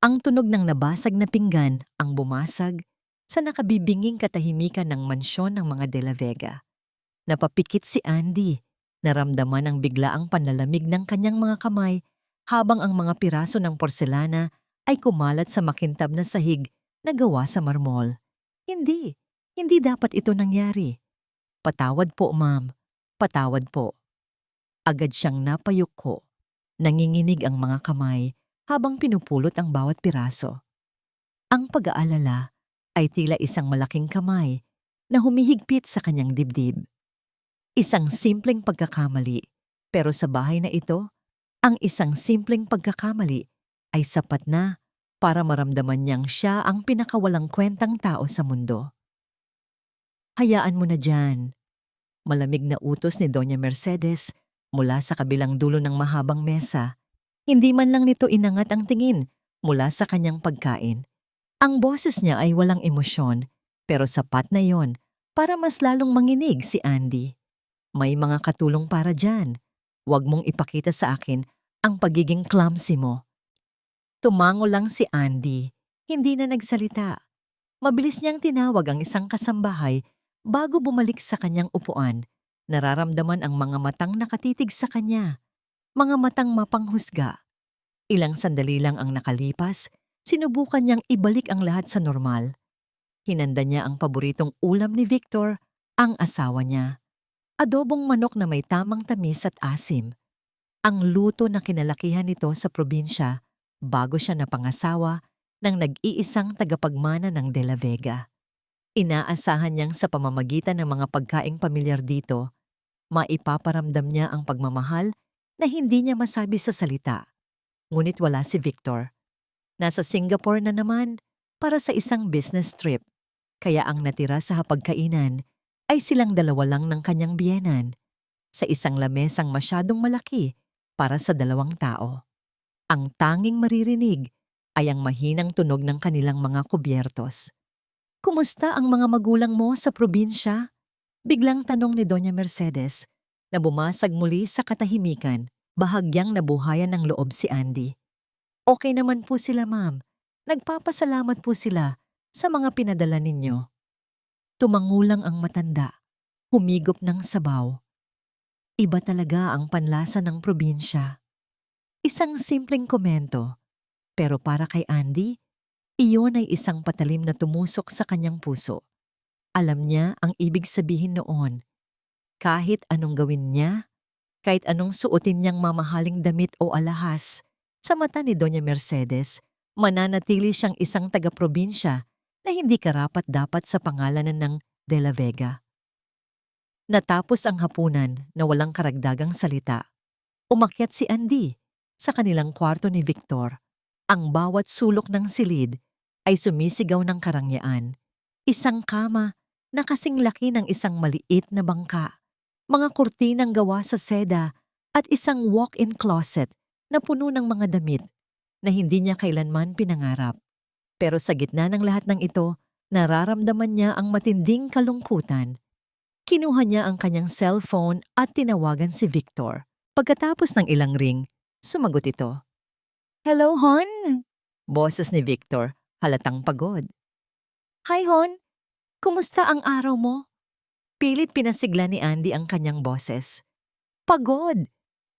Ang tunog ng nabasag na pinggan ang bumasag sa nakabibinging katahimikan ng mansyon ng mga De La Vega. Napapikit si Andy. Naramdaman ang biglaang panlalamig ng kanyang mga kamay habang ang mga piraso ng porselana ay kumalat sa makintab na sahig na gawa sa marmol. Hindi, hindi dapat ito nangyari. Patawad po, ma'am. Patawad po. Agad siyang napayuko. Nanginginig ang mga kamay habang pinupulot ang bawat piraso. Ang pag-aalala ay tila isang malaking kamay na humihigpit sa kanyang dibdib. Isang simpleng pagkakamali, pero sa bahay na ito, ang isang simpleng pagkakamali ay sapat na para maramdaman niyang siya ang pinakawalang kwentang tao sa mundo. Hayaan mo na dyan. Malamig na utos ni Doña Mercedes mula sa kabilang dulo ng mahabang mesa. Hindi man lang nito inangat ang tingin mula sa kanyang pagkain. Ang boses niya ay walang emosyon, pero sapat na yon para mas lalong manginig si Andy. May mga katulong para dyan. Huwag mong ipakita sa akin ang pagiging clumsy mo. Tumango lang si Andy, hindi na nagsalita. Mabilis niyang tinawag ang isang kasambahay bago bumalik sa kanyang upuan. Nararamdaman ang mga matang nakatitig sa kanya, mga matang mapanghusga. Ilang sandali lang ang nakalipas, sinubukan niyang ibalik ang lahat sa normal. Hinanda niya ang paboritong ulam ni Victor, ang asawa niya. Adobong manok na may tamang tamis at asim. Ang luto na kinalakihan nito sa probinsya bago siya napangasawa ng nag-iisang tagapagmana ng De La Vega. Inaasahan niyang sa pamamagitan ng mga pagkaing pamilyar dito, maipaparamdam niya ang pagmamahal na hindi niya masabi sa salita. Ngunit wala si Victor. Nasa Singapore na naman para sa isang business trip, kaya ang natira sa hapagkainan ay silang dalawa lang ng kanyang biyenan sa isang lamesang masyadong malaki para sa 2 tao. Ang tanging maririnig ay ang mahinang tunog ng kanilang mga kubyertos. Kumusta ang mga magulang mo sa probinsya? Biglang tanong ni Doña Mercedes na bumasag muli sa katahimikan, bahagyang nabuhayan ng loob si Andy. Okay naman po sila, ma'am. Nagpapasalamat po sila sa mga pinadala ninyo. Tumangulang ang matanda, humigop ng sabaw. Iba talaga ang panlasa ng probinsya. Isang simpleng komento, pero para kay Andy, iyon ay isang patalim na tumusok sa kanyang puso. Alam niya ang ibig sabihin noon. Kahit anong gawin niya, kahit anong suotin niyang mamahaling damit o alahas, sa mata ni Doña Mercedes, mananatili siyang isang taga-probinsya na hindi karapat-dapat sa pangalanan ng De La Vega. Natapos ang hapunan na walang karagdagang salita. Umakyat si Andy sa kanilang kwarto ni Victor. Ang bawat sulok ng silid ay sumisigaw ng karangyaan. Isang kama na kasing laki ng isang maliit na bangka, mga kurtinang gawa sa seda at isang walk-in closet na puno ng mga damit na hindi niya kailanman pinangarap. Pero sa gitna ng lahat ng ito, nararamdaman niya ang matinding kalungkutan. Kinuha niya ang kanyang cellphone at tinawagan si Victor. Pagkatapos ng ilang ring, sumagot ito. "Hello, Hon?" Boses ni Victor, halatang pagod. "Hi, Hon. Kumusta ang araw mo?" Pilit pinasigla ni Andy ang kanyang boses. "Pagod.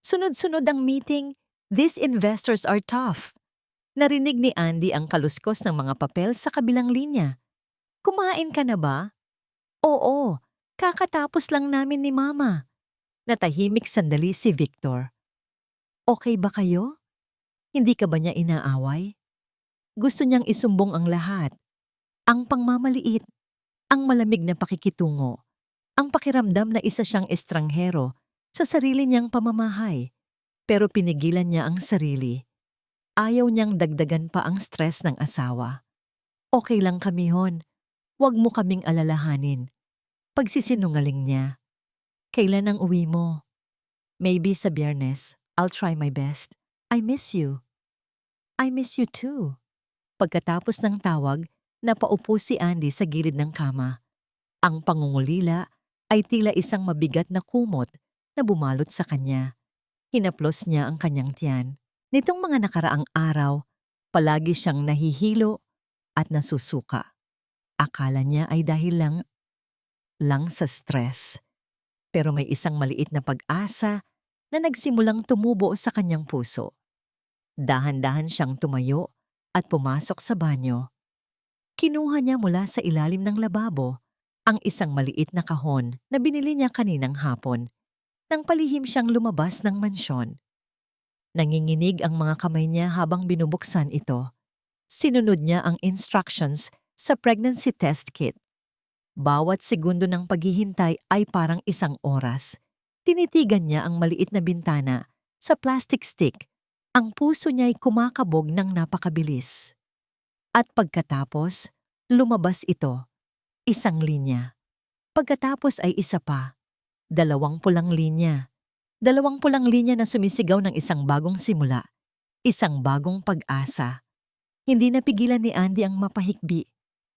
Sunod-sunod ang meeting. These investors are tough." Narinig ni Andy ang kaluskos ng mga papel sa kabilang linya. "Kumain ka na ba?" "Oo, kakatapos lang namin ni Mama." Natahimik sandali si Victor. "Okay ba kayo? Hindi ka ba niya inaaway?" Gusto niyang isumbong ang lahat. Ang pangmamaliit, ang malamig na pakikitungo, ang pakiramdam na isa siyang estranghero sa sarili niyang pamamahay. Pero pinigilan niya ang sarili. Ayaw niyang dagdagan pa ang stress ng asawa. "Okay lang kami, Hon. Huwag mo kaming alalahanin." Pagsisinungaling niya. "Kailan ang uwi mo?" "Maybe sa Biyernes. I'll try my best. I miss you." "I miss you too." Pagkatapos ng tawag, napaupo si Andy sa gilid ng kama. Ang pangungulila ay tila isang mabigat na kumot na bumalot sa kanya. Hinaplos niya ang kanyang tiyan. Nitong mga nakaraang araw, Palagi siyang nahihilo at nasusuka. Akala niya ay dahil lang sa stress. Pero may isang maliit na pag-asa na nagsimulang tumubo sa kanyang puso. Dahan-dahan siyang tumayo at pumasok sa banyo. Kinuha niya mula sa ilalim ng lababo ang isang maliit na kahon na binili niya kaninang hapon nang palihim siyang lumabas ng mansyon. Nanginginig ang mga kamay niya habang binubuksan ito. Sinunod niya ang instructions sa pregnancy test kit. Bawat segundo ng paghihintay ay parang isang oras. Tinitigan niya ang maliit na bintana sa plastic stick. Ang puso niya ay kumakabog ng napakabilis. At pagkatapos, lumabas ito. Isang linya. Pagkatapos ay isa pa. 2 pulang linya. 2 pulang linya na sumisigaw ng isang bagong simula. Isang bagong pag-asa. Hindi napigilan ni Andy ang mapahikbi.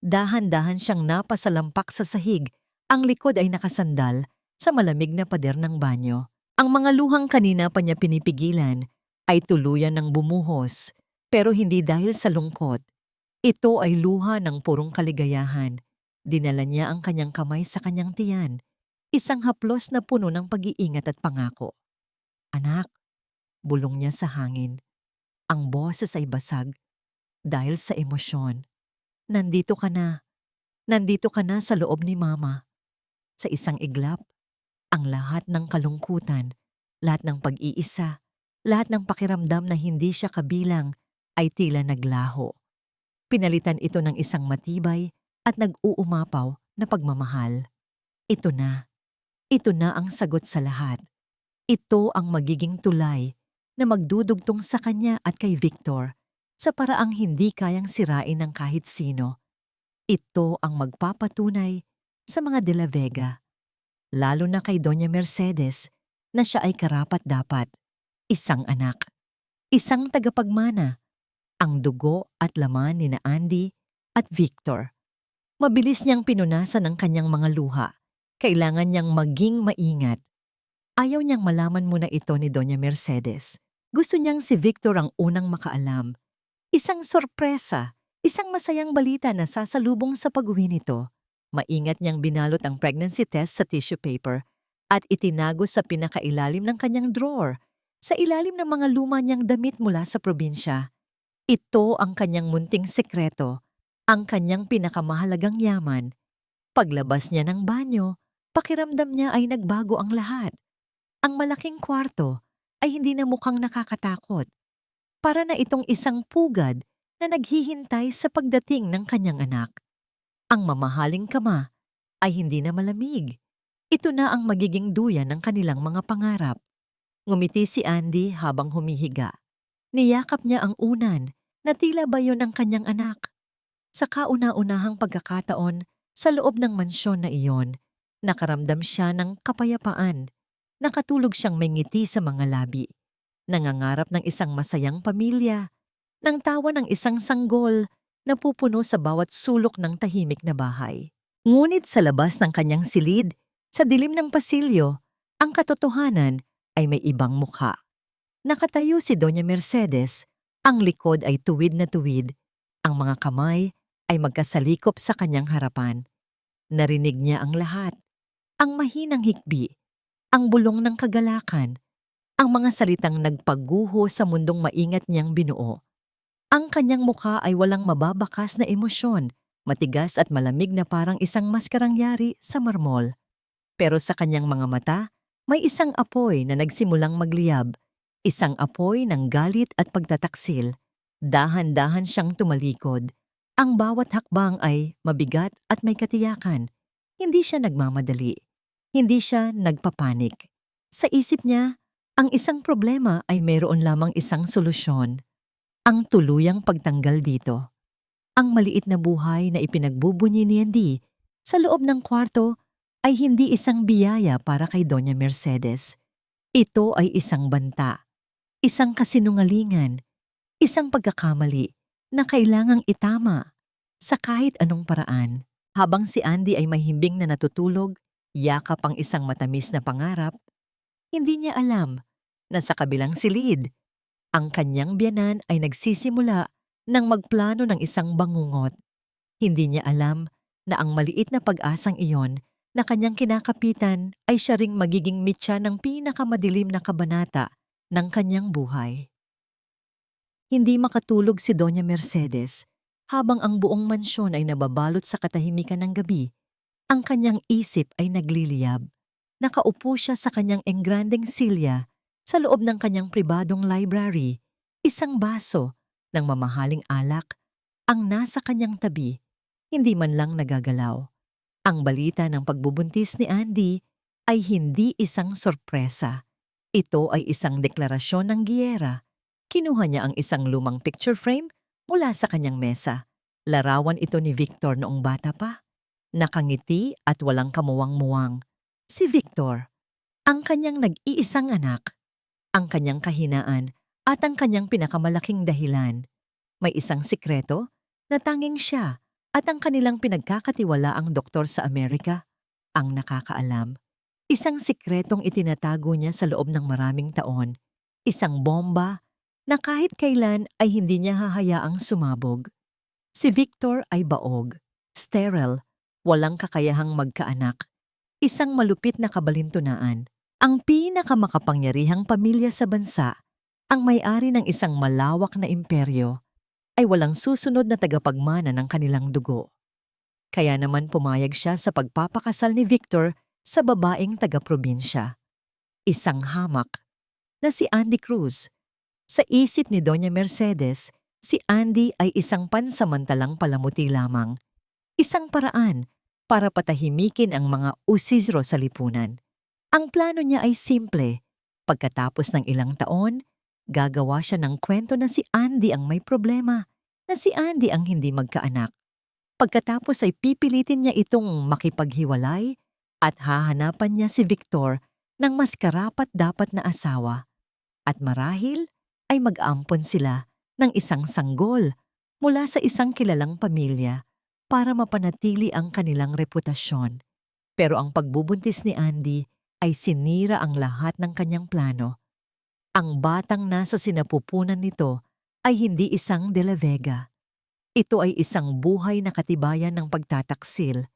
Dahan-dahan siyang napasalampak sa sahig. Ang likod ay nakasandal sa malamig na pader ng banyo. Ang mga luhang kanina pa niya pinipigilan ay tuluyan ng bumuhos, pero hindi dahil sa lungkot. Ito ay luha ng purong kaligayahan. Dinala niya ang kanyang kamay sa kanyang tiyan, isang haplos na puno ng pag-iingat at pangako. "Anak," bulong niya sa hangin. Ang boses ay basag dahil sa emosyon. Nandito ka na. Nandito ka na sa loob ni Mama." Sa isang iglap, ang lahat ng kalungkutan, lahat ng pag-iisa, lahat ng pakiramdam na hindi siya kabilang ay tila naglaho. Pinalitan ito ng isang matibay at nag-uumapaw na pagmamahal. Ito na. Ito na ang sagot sa lahat. Ito ang magiging tulay na magdudugtong sa kanya at kay Victor sa paraang hindi kayang sirain ng kahit sino. Ito ang magpapatunay sa mga De La Vega, lalo na kay Doña Mercedes, na siya ay karapat-dapat, isang anak, isang tagapagmana, ang dugo at laman ni Andy at Victor. Mabilis niyang pinunasan ang kanyang mga luha. Kailangan niyang maging maingat. Ayaw niyang malaman muna ito ni Doña Mercedes. Gusto niyang si Victor ang unang makaalam. Isang sorpresa, isang masayang balita na sasalubong sa pag-uwi nito. Maingat niyang binalot ang pregnancy test sa tissue paper at itinago sa pinakailalim ng kanyang drawer, sa ilalim ng mga luma niyang damit mula sa probinsya. Ito ang kanyang munting sekreto, ang kanyang pinakamahalagang yaman. Paglabas niya ng banyo, pakiramdam niya ay nagbago ang lahat. Ang malaking kwarto ay hindi na mukhang nakakatakot. Para na itong isang pugad na naghihintay sa pagdating ng kanyang anak. Ang mamahaling kama ay hindi na malamig. Ito na ang magiging duyan ng kanilang mga pangarap. Ngumiti si Andy habang humihiga. Niyakap niya ang unan na tila ba yun ang kanyang anak. Sa kauna-unahang pagkakataon sa loob ng mansyon na iyon, nakaramdam siya ng kapayapaan. Nakatulog siyang may ngiti sa mga labi. Nangangarap ng isang masayang pamilya, ng tawa ng isang sanggol na pupuno sa bawat sulok ng tahimik na bahay. Ngunit sa labas ng kanyang silid, sa dilim ng pasilyo, ang katotohanan ay may ibang mukha. Nakatayo si Doña Mercedes, ang likod ay tuwid na tuwid, ang mga kamay ay magkasalikop sa kanyang harapan. Narinig niya ang lahat, ang mahinang hikbi, ang bulong ng kagalakan, ang mga salitang nagpaguho sa mundong maingat niyang binuo. Ang kanyang mukha ay walang mababakas na emosyon, matigas at malamig na parang isang maskarang yari sa marmol. Pero sa kanyang mga mata, may isang apoy na nagsimulang magliyab, isang apoy ng galit at pagtataksil. Dahan-dahan siyang tumalikod. Ang bawat hakbang ay mabigat at may katiyakan. Hindi siya nagmamadali. Hindi siya nagpapanik. Sa isip niya, ang isang problema ay mayroon lamang isang solusyon. Ang tuluyang pagtanggal dito. Ang maliit na buhay na ipinagbubunyi ni Andy sa loob ng kwarto ay hindi isang biyaya para kay Doña Mercedes. Ito ay isang banta, isang kasinungalingan, isang pagkakamali na kailangang itama sa kahit anong paraan. Habang si Andy ay mahimbing na natutulog, yakap ang isang matamis na pangarap, hindi niya alam na sa kabilang silid, ang kanyang biyanan ay nagsisimula nang magplano ng isang bangungot. Hindi niya alam na ang maliit na pag-asang iyon na kanyang kinakapitan ay siya ring magiging mitya ng pinakamadilim na kabanata ng kanyang buhay. Hindi makatulog si Doña Mercedes habang ang buong mansyon ay nababalot sa katahimikan ng gabi. Ang kanyang isip ay nagliliyab. Nakaupo siya sa kanyang engrandeng silya sa loob ng kanyang pribadong library. Isang baso ng mamahaling alak ang nasa kanyang tabi, hindi man lang nagagalaw. Ang balita ng pagbubuntis ni Andy ay hindi isang sorpresa. Ito ay isang deklarasyon ng giyera. Kinuha niya ang isang lumang picture frame mula sa kanyang mesa. Larawan ito ni Victor noong bata pa. Nakangiti at walang kamuwang-muwang. Si Victor, ang kanyang nag-iisang anak, ang kanyang kahinaan at ang kanyang pinakamalaking dahilan. May isang sikreto na tanging siya at ang kanilang pinagkakatiwalaang doktor sa Amerika ang nakakaalam. Isang sikretong itinatago niya sa loob ng maraming taon. Isang bomba na kahit kailan ay hindi niya hahayaang sumabog. Si Victor ay baog, sterile, walang kakayahang magkaanak. Isang malupit na kabalintunaan. Ang pinakamakapangyarihang pamilya sa bansa, ang may-ari ng isang malawak na imperyo, ay walang susunod na tagapagmana ng kanilang dugo. Kaya naman pumayag siya sa pagpapakasal ni Victor sa babaeng taga-probinsya. Isang hamak na si Andy Cruz. Sa isip ni Doña Mercedes, si Andy ay isang pansamantalang palamuti lamang. Isang paraan para patahimikin ang mga usisro sa lipunan. Ang plano niya ay simple. Pagkatapos ng ilang taon, gagawa siya ng kwento na si Andy ang may problema, na si Andy ang hindi magkaanak. Pagkatapos ay pipilitin niya itong makipaghiwalay at hahanapan niya si Victor ng mas karapat-dapat na asawa. At marahil ay mag-aampon sila ng isang sanggol mula sa isang kilalang pamilya para mapanatili ang kanilang reputasyon. Pero ang pagbubuntis ni Andy ay sinira ang lahat ng kanyang plano. Ang batang nasa sinapupunan nito ay hindi isang De La Vega. Ito ay isang buhay na katibayan ng pagtataksil.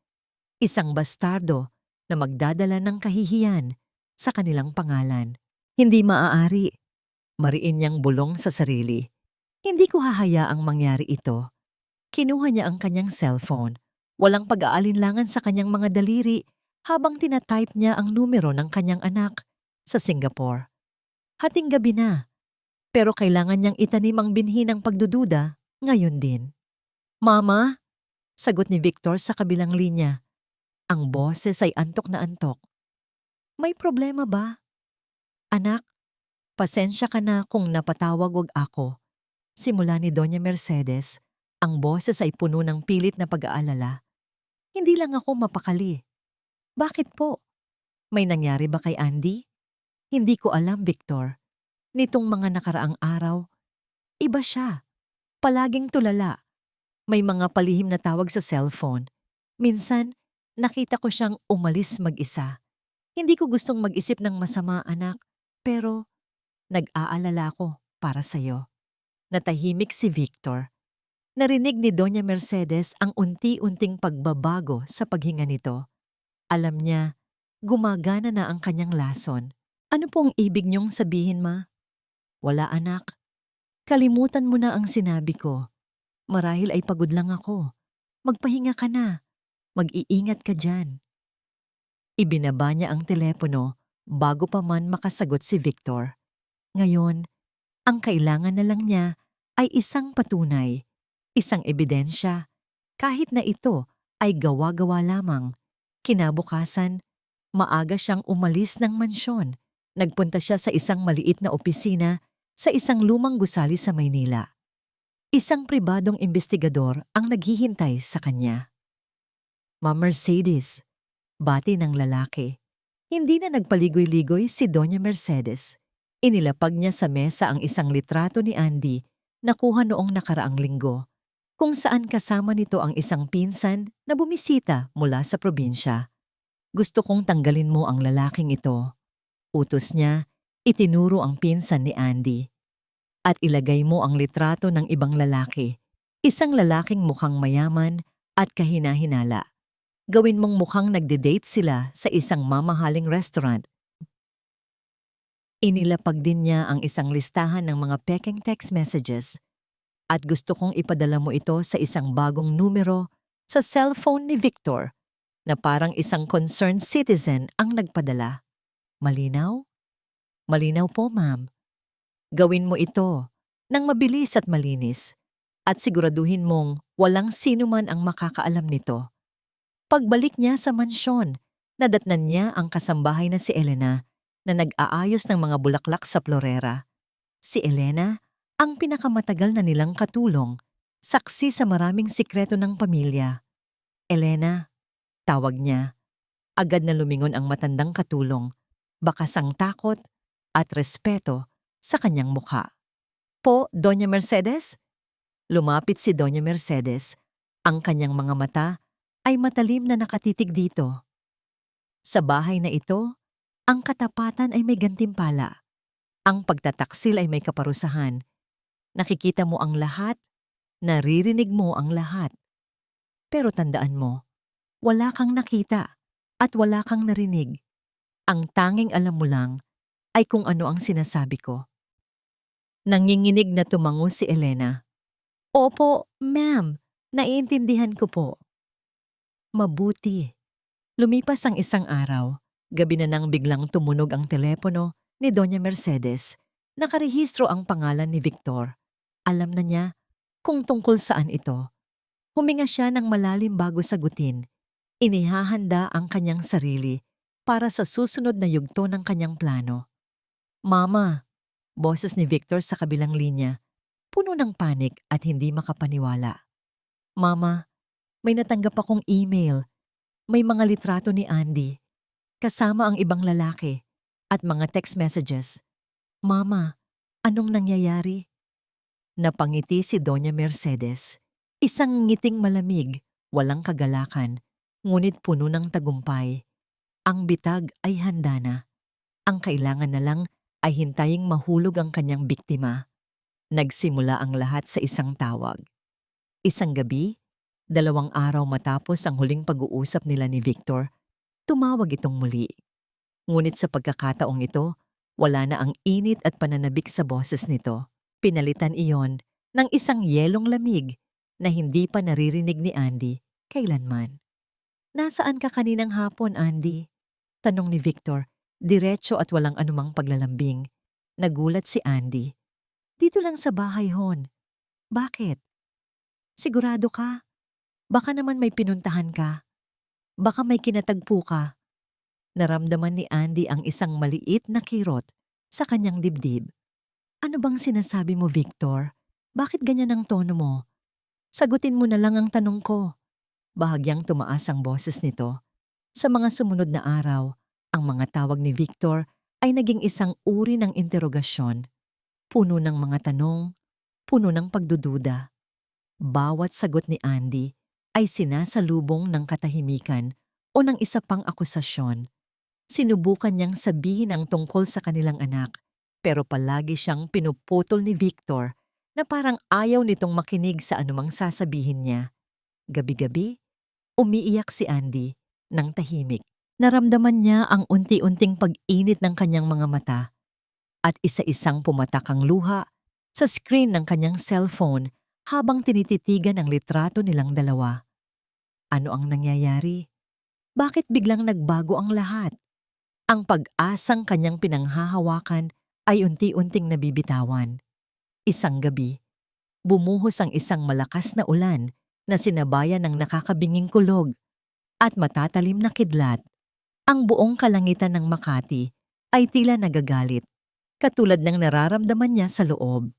Isang bastardo na magdadala ng kahihiyan sa kanilang pangalan. Hindi maaari. Mariin niyang bulong sa sarili. Hindi ko hahayaang mangyari ito. Kinuha niya ang kanyang cellphone. Walang pag-aalinlangan sa kanyang mga daliri habang tinatype niya ang numero ng kanyang anak sa Singapore. Hating gabi na, pero kailangan niyang itanim ang binhi ng pagdududa ngayon din. Mama, sagot ni Victor sa kabilang linya. Ang boses ay antok na antok. May problema ba? Anak, pasensya ka na kung napatawag wag ako. Simula ni Doña Mercedes, ang boses ay puno ng pilit na pag-aalala. Hindi lang ako mapakali. Bakit po? May nangyari ba kay Andy? Hindi ko alam, Victor. Nitong mga nakaraang araw, iba siya. Palaging tulala. May mga palihim na tawag sa cellphone. Minsan, nakita ko siyang umalis mag-isa. Hindi ko gustong mag-isip ng masama, anak, pero nag-aalala ko para sa'yo. Natahimik si Victor. Narinig ni Doña Mercedes ang unti-unting pagbabago sa paghinga nito. Alam niya, gumagana na ang kanyang lason. Ano pong ibig niyong sabihin, ma? Wala, anak. Kalimutan mo na ang sinabi ko. Marahil ay pagod lang ako. Magpahinga ka na. Mag-iingat ka dyan. Ibinaba niya ang telepono bago pa man makasagot si Victor. Ngayon, ang kailangan na lang niya ay isang patunay, isang ebidensya, kahit na ito ay gawa-gawa lamang. Kinabukasan, maaga siyang umalis ng mansyon. Nagpunta siya sa isang maliit na opisina sa isang lumang gusali sa Maynila. Isang pribadong investigador ang naghihintay sa kanya. Ma'am Mercedes, bati ng lalaki. Hindi na nagpaligoy-ligoy si Doña Mercedes. Inilapag niya sa mesa ang isang litrato ni Andy na kuha noong nakaraang linggo, kung saan kasama nito ang isang pinsan na bumisita mula sa probinsya. Gusto kong tanggalin mo ang lalaking ito. Utos niya, itinuro ang pinsan ni Andy. at ilagay mo ang litrato ng ibang lalaki. Isang lalaking mukhang mayaman at kahina-hinala. Gawin mong mukhang nagde-date sila sa isang mamahaling restaurant. Inilapag din niya ang isang listahan ng mga pekeng text messages at gusto kong ipadala mo ito sa isang bagong numero sa cellphone ni Victor na parang isang concerned citizen ang nagpadala. Malinaw? Malinaw po, ma'am. Gawin mo ito nang mabilis at malinis at siguraduhin mong walang sino man ang makakaalam nito. Pagbalik niya sa mansyon, nadatnan niya ang kasambahay na si Elena na nag-aayos ng mga bulaklak sa florera. Si Elena, ang pinakamatagal na nilang katulong, saksi sa maraming sikreto ng pamilya. Elena, tawag niya. Agad na lumingon ang matandang katulong, bakas ang takot at respeto sa kanyang mukha. Po, Doña Mercedes? Lumapit si Doña Mercedes. Ang kanyang mga mata ay matalim na nakatitig dito. Sa bahay na ito, ang katapatan ay may gantimpala. Ang pagtataksil ay may kaparusahan. Nakikita mo ang lahat, naririnig mo ang lahat. Pero tandaan mo, wala kang nakita at wala kang narinig. Ang tanging alam mo lang ay kung ano ang sinasabi ko. Nanginginig na tumango si Elena. Opo, ma'am. Naiintindihan ko po. Mabuti. Lumipas ang isang araw. Gabi na nang biglang tumunog ang telepono ni Doña Mercedes. Nakarehistro ang pangalan ni Victor. Alam na niya kung tungkol saan ito. Huminga siya ng malalim bago sagutin. Inihahanda ang kanyang sarili para sa susunod na yugto ng kanyang plano. Mama, boses ni Victor sa kabilang linya, puno ng panik at hindi makapaniwala. Mama, may natanggap akong email. May mga litrato ni Andy, kasama ang ibang lalaki, at mga text messages. Mama, anong nangyayari? Napangiti si Doña Mercedes. Isang ngiting malamig, walang kagalakan, ngunit puno ng tagumpay. Ang bitag ay handa na. Ang kailangan na lang ay hintaying mahulog ang kanyang biktima. Nagsimula ang lahat sa isang tawag. Isang gabi, 2 araw matapos ang huling pag-uusap nila ni Victor, tumawag itong muli. Ngunit sa pagkakataong ito, wala na ang init at pananabik sa boses nito. Pinalitan iyon ng isang yelong lamig na hindi pa naririnig ni Andy kailanman. Nasaan ka kaninang hapon, Andy? Tanong ni Victor, diretso at walang anumang paglalambing. Nagulat si Andy. Dito lang sa bahay, hon. Bakit? Sigurado ka? Baka naman may pinuntahan ka. Baka may kinatagpo ka. Naramdaman ni Andy ang isang maliit na kirot sa kanyang dibdib. Ano bang sinasabi mo, Victor? Bakit ganyan ang tono mo? Sagutin mo na lang ang tanong ko. Bahagyang tumaas ang boses nito. Sa mga sumunod na araw, ang mga tawag ni Victor ay naging isang uri ng interogasyon. Puno ng mga tanong, puno ng pagdududa. Bawat sagot ni Andy ay sinasalubong ng katahimikan o ng isa pang akusasyon. Sinubukan niyang sabihin ang tungkol sa kanilang anak, pero palagi siyang pinuputol ni Victor na parang ayaw nitong makinig sa anumang sasabihin niya. Gabi-gabi, umiiyak si Andy ng tahimik. Naramdaman niya ang unti-unting pag-init ng kanyang mga mata at isa-isang pumatak ang luha sa screen ng kanyang cellphone habang tinititigan ang litrato nilang dalawa. Ano ang nangyayari? Bakit biglang nagbago ang lahat? Ang pag-asang kanyang pinanghahawakan ay unti-unting nabibitawan. Isang gabi, bumuhos ang isang malakas na ulan na sinabayan ng nakakabinging kulog at matatalim na kidlat. Ang buong kalangitan ng Makati ay tila nagagalit, katulad ng nararamdaman niya sa loob.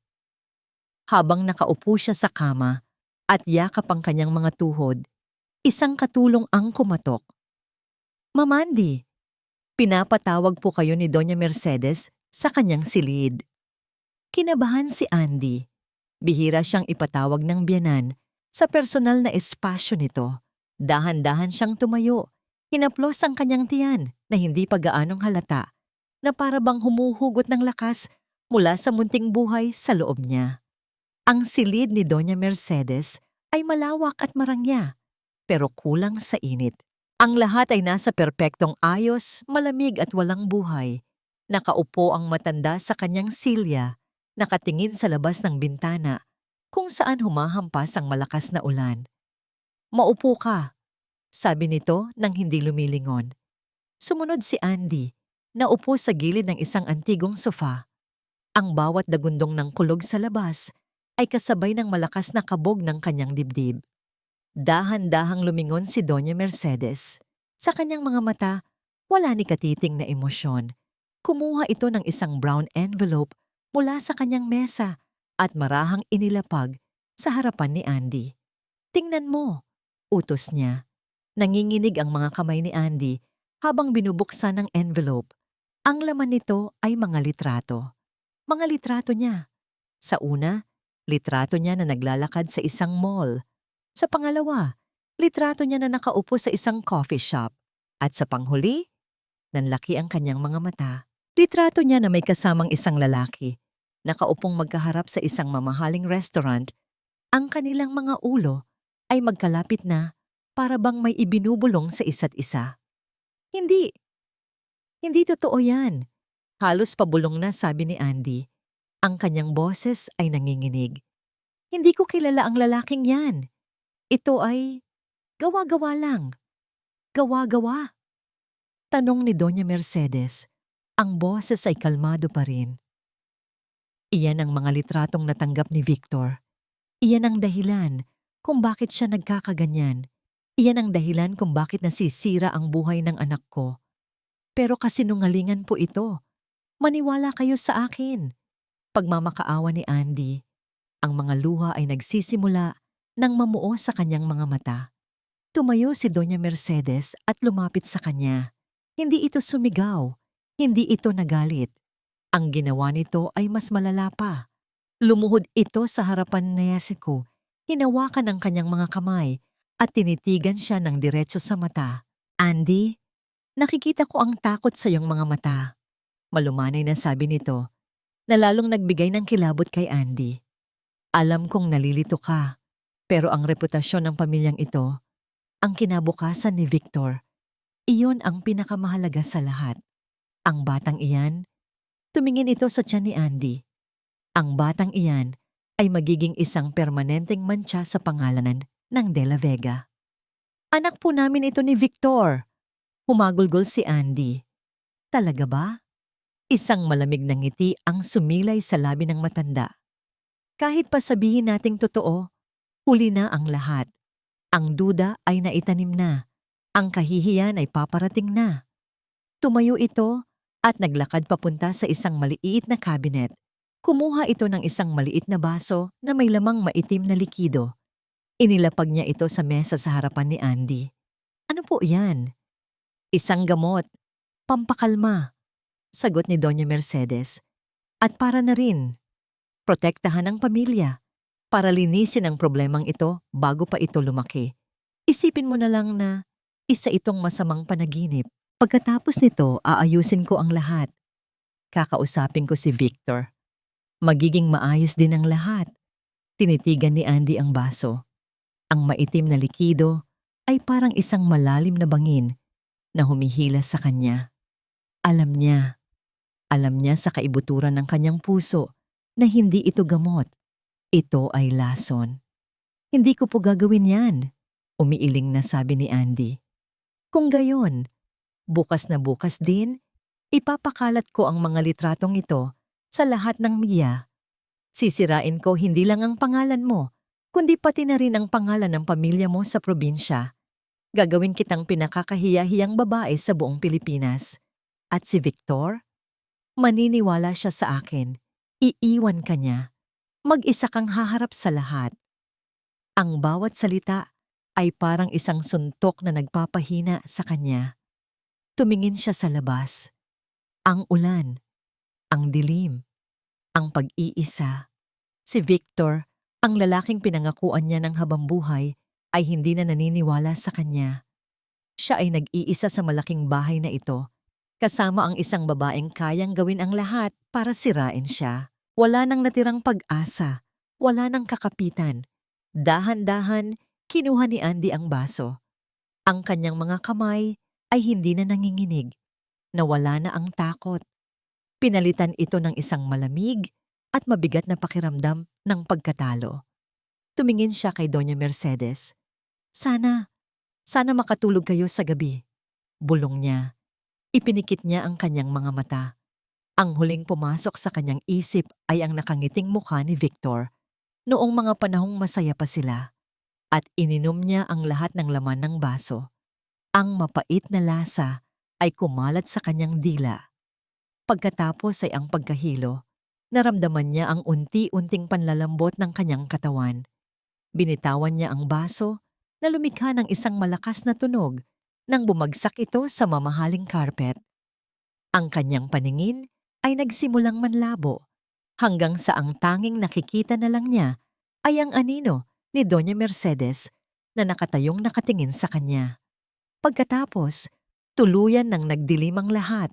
Habang nakaupo siya sa kama at yakap ang kanyang mga tuhod, isang katulong ang kumatok. Mamandi, pinapatawag po kayo ni Doña Mercedes sa kanyang silid. Kinabahan si Andy. Bihira siyang ipatawag ng biyanan sa personal na espasyo nito. Dahan-dahan siyang tumayo. Hinaplos ang kanyang tiyan na hindi pa gaanong halata, na para bang humuhugot ng lakas mula sa munting buhay sa loob niya. Ang silid ni Doña Mercedes ay malawak at marangya, pero kulang sa init. Ang lahat ay nasa perpektong ayos, malamig at walang buhay. Nakaupo ang matanda sa kanyang silya, nakatingin sa labas ng bintana, kung saan humahampas ang malakas na ulan. "Maupo ka," sabi nito nang hindi lumilingon. Sumunod si Andy, naupo sa gilid ng isang antigong sofa. Ang bawat dagundong ng kulog sa labas ay kasabay ng malakas na kabog ng kanyang dibdib. Dahan-dahang lumingon si Doña Mercedes. Sa kanyang mga mata, wala ni katiting na emosyon. Kumuha ito ng isang brown envelope mula sa kanyang mesa at marahang inilapag sa harapan ni Andy. "Tingnan mo," utos niya. Nanginginig ang mga kamay ni Andy habang binubuksan ang envelope. Ang laman nito ay mga litrato. Mga litrato niya. Sa una, litrato niya na naglalakad sa isang mall. Sa pangalawa, litrato niya na nakaupo sa isang coffee shop. At sa panghuli, nanlaki ang kanyang mga mata. Litrato niya na may kasamang isang lalaki. Nakaupong magkaharap sa isang mamahaling restaurant. Ang kanilang mga ulo ay magkalapit na para bang may ibinubulong sa isa't isa. Hindi. Hindi totoo yan. Halos pabulong na, sabi ni Andy. Ang kanyang boses ay nanginginig. "Hindi ko kilala ang lalaking yan. Ito ay gawa-gawa lang." "Gawa-gawa?" tanong ni Doña Mercedes. Ang boses ay kalmado pa rin. "Iyan ang mga litratong natanggap ni Victor. Iyan ang dahilan kung bakit siya nagkakaganyan. Iyan ang dahilan kung bakit nasisira ang buhay ng anak ko. Pero kasinungalingan po ito. Maniwala kayo sa akin." Pagmamakaawa ni Andy, ang mga luha ay nagsisimula nang mamuo sa kanyang mga mata. Tumayo si Doña Mercedes at lumapit sa kanya. Hindi ito sumigaw, hindi ito nagalit. Ang ginawa nito ay mas malala pa. Lumuhod ito sa harapan ni Yesiko, hinawakan ang kanyang mga kamay at tinitigan siya ng diretso sa mata. "Andy, nakikita ko ang takot sa iyong mga mata." Malumanay na sabi nito, na lalong nagbigay ng kilabot kay Andy. "Alam kong nalilito ka, pero ang reputasyon ng pamilyang ito, ang kinabukasan ni Victor, iyon ang pinakamahalaga sa lahat. Ang batang iyan," tumingin ito sa tiyan ni Andy, "ang batang iyan ay magiging isang permanenteng mantsa sa pangalanan ng De La Vega." "Anak po namin ito ni Victor," humagulgol si Andy. "Talaga ba?" Isang malamig na ngiti ang sumilay sa labi ng matanda. "Kahit pa sabihin nating totoo, huli na ang lahat. Ang duda ay naitanim na. Ang kahihiyan ay paparating na." Tumayo ito at naglakad papunta sa isang maliit na cabinet. Kumuha ito ng isang maliit na baso na may lamang maitim na likido. Inilapag niya ito sa mesa sa harapan ni Andy. "Ano po yan?" "Isang gamot. Pampakalma," sagot ni Doña Mercedes. "At para na rin, protektahan ang pamilya, para linisin ang problemang ito bago pa ito lumaki. Isipin mo na lang na isa itong masamang panaginip. Pagkatapos nito, aayusin ko ang lahat. Kakausapin ko si Victor. Magiging maayos din ang lahat." Tinitigan ni Andy ang baso. Ang maitim na likido ay parang isang malalim na bangin na humihila sa kanya. Alam niya sa kaibuturan ng kanyang puso na hindi ito gamot. Ito ay lason. "Hindi ko po gagawin yan," umiiling na sabi ni Andy. "Kung gayon, bukas na bukas din, ipapakalat ko ang mga litratong ito sa lahat ng media. Sisirain ko hindi lang ang pangalan mo, kundi pati na rin ang pangalan ng pamilya mo sa probinsya. Gagawin kitang pinakakahiya-hiyang babae sa buong Pilipinas. At si Victor? Maniniwala siya sa akin. Iiwan ka niya. Mag-isa kang haharap sa lahat." Ang bawat salita ay parang isang suntok na nagpapahina sa kanya. Tumingin siya sa labas. Ang ulan, ang dilim, ang pag-iisa. Si Victor, ang lalaking pinangakuan niya ng habambuhay, ay hindi na naniniwala sa kanya. Siya ay nag-iisa sa malaking bahay na ito, kasama ang isang babaeng kayang gawin ang lahat para sirain siya. Wala nang natirang pag-asa, wala nang kakapitan. Dahan-dahan, kinuha ni Andy ang baso. Ang kanyang mga kamay ay hindi na nanginginig. Nawala na ang takot. Pinalitan ito ng isang malamig at mabigat na pakiramdam ng pagkatalo. Tumingin siya kay Doña Mercedes. Sana makatulog kayo sa gabi. Bulong niya. Ipinikit niya ang kanyang mga mata. Ang huling pumasok sa kanyang isip ay ang nakangiting mukha ni Victor noong mga panahong masaya pa sila, at ininom niya ang lahat ng laman ng baso. Ang mapait na lasa ay kumalat sa kanyang dila. Pagkatapos ay ang pagkahilo, naramdaman niya ang unti-unting panlalambot ng kanyang katawan. Binitawan niya ang baso na lumikha ng isang malakas na tunog nang bumagsak ito sa mamahaling karpet. Ang kanyang paningin ay nagsimulang manlabo hanggang sa ang tanging nakikita na lang niya ay ang anino ni Doña Mercedes na nakatayong nakatingin sa kanya. Pagkatapos, tuluyan ng nagdilim ang lahat.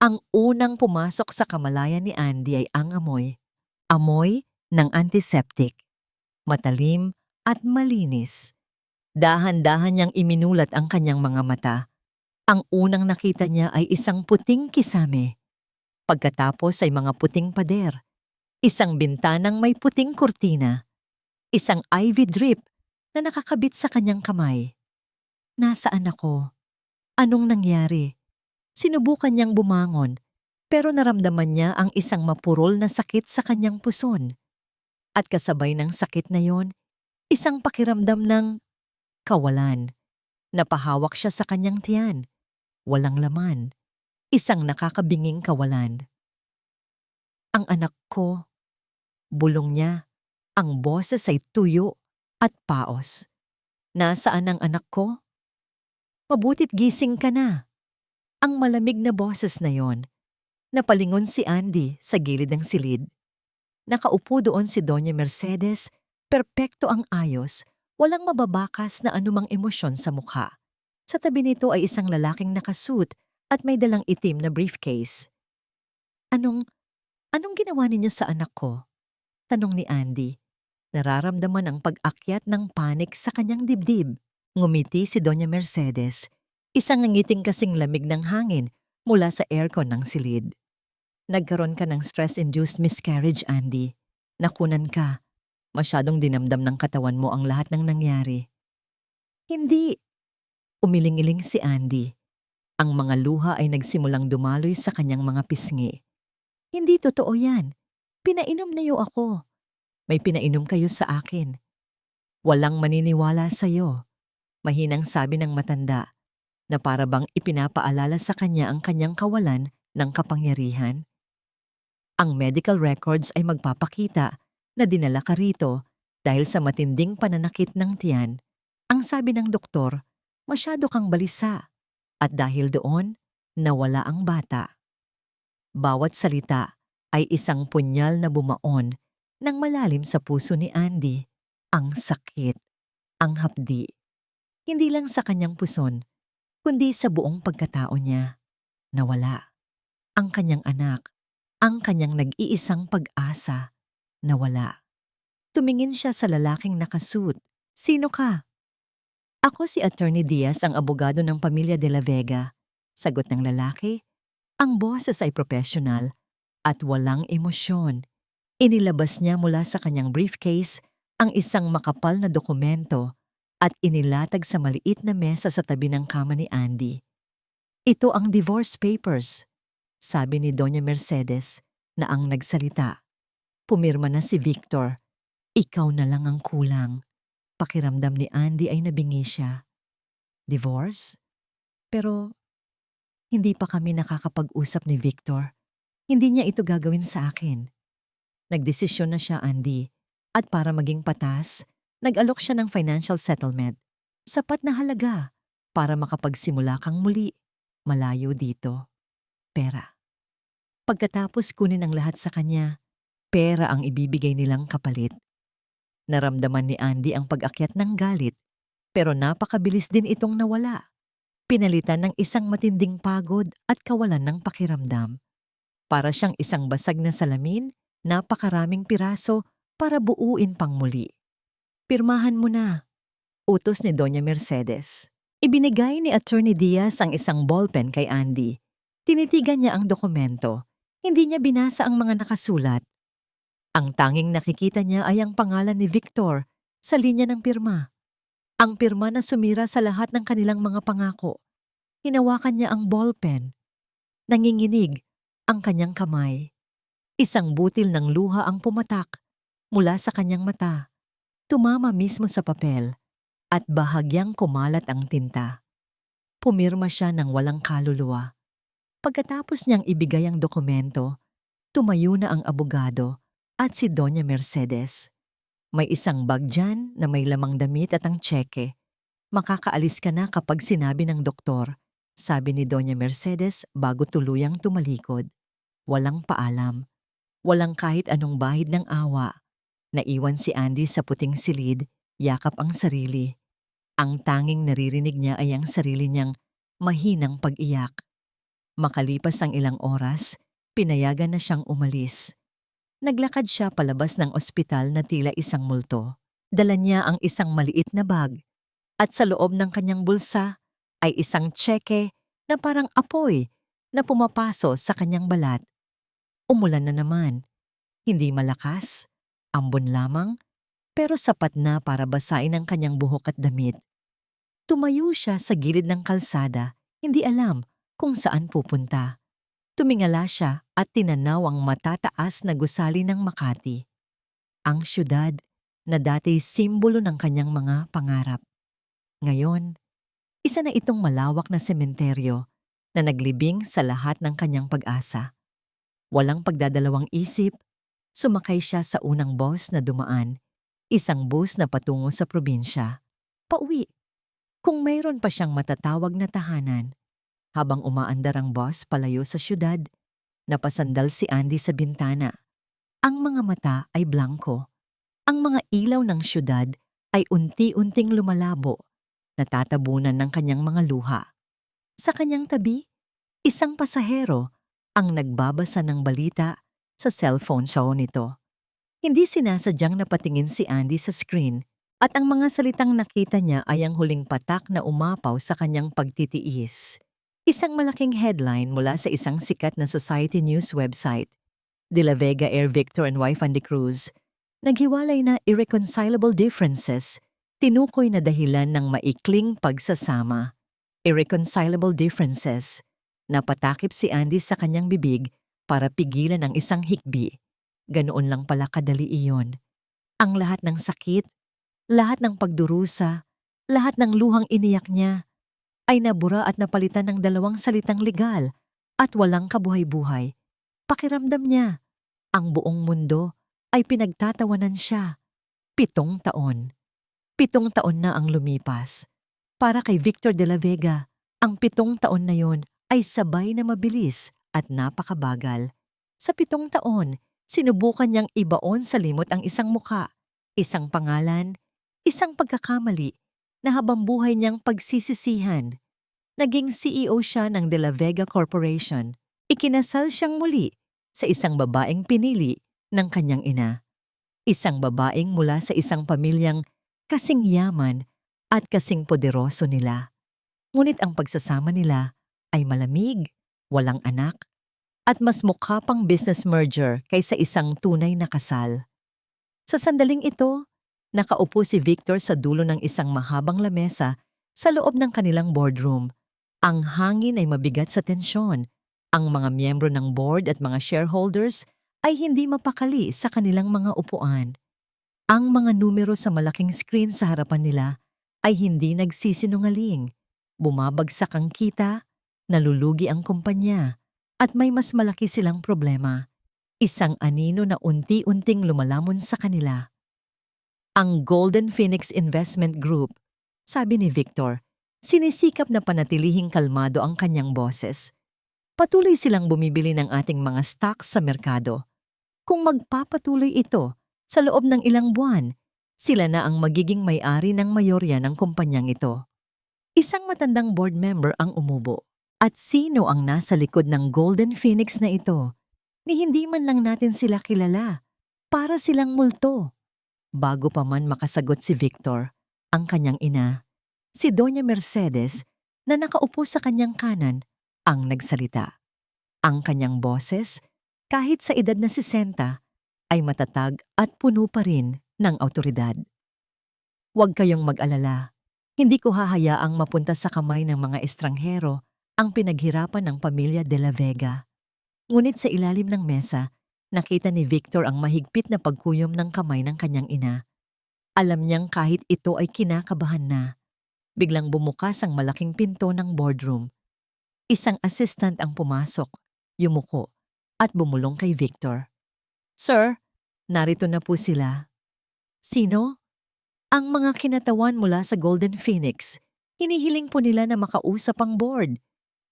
Ang unang pumasok sa kamalayan ni Andy ay ang amoy. Amoy ng antiseptic. Matalim at malinis. Dahan-dahan niyang iminulat ang kanyang mga mata. Ang unang nakita niya ay isang puting kisame. Pagkatapos ay mga puting pader. Isang bintanang may puting kurtina. Isang IV drip na nakakabit sa kanyang kamay. Nasaan ako? Anong nangyari? Sinubukan niyang bumangon, pero naramdaman niya ang isang mapurol na sakit sa kanyang puson. At kasabay ng sakit na yon, isang pakiramdam ng kawalan. Napahawak siya sa kanyang tiyan. Walang laman. Isang nakakabinging kawalan. Ang anak ko. Bulong niya. Ang boses ay tuyo at paos. Nasaan ang anak ko? Mabutit gising ka na. Ang malamig na boses na yon. Napalingon si Andy sa gilid ng silid. Nakaupo doon si Doña Mercedes, perpekto ang ayos, walang mababakas na anumang emosyon sa mukha. Sa tabi nito ay isang lalaking nakasuit at may dalang itim na briefcase. Anong ginawa ninyo sa anak ko? Tanong ni Andy. Nararamdaman ang pag-akyat ng panik sa kanyang dibdib. Ngumiti si Doña Mercedes. Isang ngiting kasing lamig ng hangin mula sa aircon ng silid. Nagkaroon ka ng stress-induced miscarriage, Andy. Nakunan ka. Masyadong dinamdam ng katawan mo ang lahat ng nangyari. Hindi. Umiling-iling si Andy. Ang mga luha ay nagsimulang dumaloy sa kanyang mga pisngi. Hindi totoo yan. Pinainom na ako. May pinainom kayo sa akin. Walang maniniwala sa'yo. Mahinang sabi ng matanda na para bang ipinapaalala sa kanya ang kanyang kawalan ng kapangyarihan. Ang medical records ay magpapakita na dinala ka rito dahil sa matinding pananakit ng tiyan. Ang sabi ng doktor, masyado kang balisa at dahil doon, nawala ang bata. Bawat salita ay isang punyal na bumaon ng malalim sa puso ni Andy. Ang sakit, ang hapdi. Hindi lang sa kanyang puson, kundi sa buong pagkatao niya. Nawala. Ang kanyang anak, ang kanyang nag-iisang pag-asa, nawala. Tumingin siya sa lalaking nakasuit. Sino ka? Ako si Attorney Diaz, ang abogado ng pamilya de la Vega. Sagot ng lalaki. Ang boses ay professional at walang emosyon. Inilabas niya mula sa kanyang briefcase ang isang makapal na dokumento at inilatag sa maliit na mesa sa tabi ng kama ni Andy. Ito ang divorce papers, sabi ni Doña Mercedes na ang nagsalita. Pumirma na si Victor. Ikaw na lang ang kulang. Pakiramdam ni Andy ay nabingi siya. Divorce? Pero hindi pa kami nakakapag-usap ni Victor. Hindi niya ito gagawin sa akin. Nagdesisyon na siya, Andy. At para maging patas, nag-alok siya ng financial settlement. Sapat na halaga para makapagsimula kang muli. Malayo dito. Pera. Pagkatapos kunin ang lahat sa kanya, pera ang ibibigay nilang kapalit. Naramdaman ni Andy ang pag-akyat ng galit, pero napakabilis din itong nawala. pinalitan ng isang matinding pagod at kawalan ng pakiramdam. Para siyang isang basag na salamin, napakaraming piraso para buuin pang muli. "Pirmahan mo na," utos ni Doña Mercedes. Ibinigay ni Attorney Diaz ang isang ballpen kay Andy. Tinitigan niya ang dokumento. Hindi niya binasa ang mga nakasulat. Ang tanging nakikita niya ay ang pangalan ni Victor sa linya ng pirma. Ang pirma na sumira sa lahat ng kanilang mga pangako. Hinawakan niya ang ballpen. Nanginginig ang kanyang kamay. Isang butil ng luha ang pumatak mula sa kanyang mata. Tumama mismo sa papel at bahagyang kumalat ang tinta. Pumirma siya ng walang kaluluwa. Pagkatapos niyang ibigay ang dokumento, tumayo na ang abogado at si Doña Mercedes. May isang bag dyan na may lamang damit at ang tseke. "Makakaalis ka na kapag sinabi ng doktor," sabi ni Doña Mercedes bago tuluyang tumalikod. Walang paalam. Walang kahit anong bahid ng awa. Naiwan si Andy sa puting silid, yakap ang sarili. Ang tanging naririnig niya ay ang sarili niyang mahinang pag-iyak. Makalipas ang ilang oras, pinayagan na siyang umalis. Naglakad siya palabas ng ospital na tila isang multo. Dala niya ang isang maliit na bag at sa loob ng kanyang bulsa ay isang tseke na parang apoy na pumapaso sa kanyang balat. Umulan na naman. Hindi malakas, ambon lamang, pero sapat na para basain ang kanyang buhok at damit. Tumayo siya sa gilid ng kalsada, hindi alam kung saan pupunta. Tumingala siya at tinanaw ang matataas na gusali ng Makati. Ang syudad na dati simbolo ng kanyang mga pangarap. Ngayon, isa na itong malawak na sementeryo na naglibing sa lahat ng kanyang pag-asa. Walang pagdadalawang isip, sumakay siya sa unang bus na dumaan, isang bus na patungo sa probinsya. Pauwi. Kung mayroon pa siyang matatawag na tahanan. Habang umaandar ang bus palayo sa syudad, napasandal si Andy sa bintana. Ang mga mata ay blanko. Ang mga ilaw ng syudad ay unti-unting lumalabo, natatabunan ng kanyang mga luha. Sa kanyang tabi, isang pasahero ang nagbabasa ng balita sa cellphone nito. Hindi sinasadyang napatingin si Andy sa screen at ang mga salitang nakita niya ay ang huling patak na umapaw sa kanyang pagtitiis. Isang malaking headline mula sa isang sikat na society news website. De La Vega Air Victor and wife Andy Cruz. Naghiwalay na irreconcilable differences, tinukoy na dahilan ng maikling pagsasama. Irreconcilable differences. Napatakip si Andy sa kanyang bibig para pigilan ang isang hikbi. Ganoon lang pala kadali iyon. Ang lahat ng sakit, lahat ng pagdurusa, lahat ng luhang iniyak niya, ay nabura at napalitan ng dalawang salitang legal at walang kabuhay-buhay. Pakiramdam niya, ang buong mundo ay pinagtatawanan siya. 7 taon. 7 taon na ang lumipas. Para kay Victor de la Vega, ang 7 taon na yon ay sabay na mabilis at napakabagal. Sa 7 taon, sinubukan niyang ibaon sa limot ang isang muka, isang pangalan, isang pagkakamali, na habang buhay niyang pagsisisihan. Naging CEO siya ng De La Vega Corporation. Ikinasal siyang muli sa isang babaeng pinili ng kanyang ina. Isang babaeng mula sa isang pamilyang kasing yaman at kasing poderoso nila. Ngunit ang pagsasama nila ay malamig, walang anak, at mas mukha pang business merger kaysa isang tunay na kasal. Sa sandaling ito, nakaupo si Victor sa dulo ng isang mahabang lamesa sa loob ng kanilang boardroom. Ang hangin ay mabigat sa tensyon. Ang mga miyembro ng board at mga shareholders ay hindi mapakali sa kanilang mga upuan. Ang mga numero sa malaking screen sa harapan nila ay hindi nagsisinungaling. Bumabagsak ang kita, nalulugi ang kumpanya, at may mas malaki silang problema. Isang anino na unti-unting lumalamon sa kanila. Ang Golden Phoenix Investment Group, sabi ni Victor, sinisikap na panatilihing kalmado ang kanyang boses. Patuloy silang bumibili ng ating mga stocks sa merkado. Kung magpapatuloy ito, sa loob ng ilang buwan, sila na ang magiging may-ari ng mayorya ng kumpanyang ito. Isang matandang board member ang umubo. At sino ang nasa likod ng Golden Phoenix na ito? Ni hindi man lang natin sila kilala. Para silang multo. Bago pa man makasagot si Victor, ang kanyang ina, si Doña Mercedes na nakaupo sa kanyang kanan, ang nagsalita. Ang kanyang boses, kahit sa edad na 60, ay matatag at puno pa rin ng awtoridad. Huwag kayong mag-alala. Hindi ko hahayaang mapunta sa kamay ng mga estranghero ang pinaghirapan ng pamilya de la Vega. Ngunit sa ilalim ng mesa, nakita ni Victor ang mahigpit na pagkuyom ng kamay ng kanyang ina. Alam niyang kahit ito ay kinakabahan na. Biglang bumukas ang malaking pinto ng boardroom. Isang assistant ang pumasok, yumuko, at bumulong kay Victor. "Sir, narito na po sila." "Sino?" "Ang mga kinatawan mula sa Golden Phoenix. Hinihiling po nila na makausap ang board."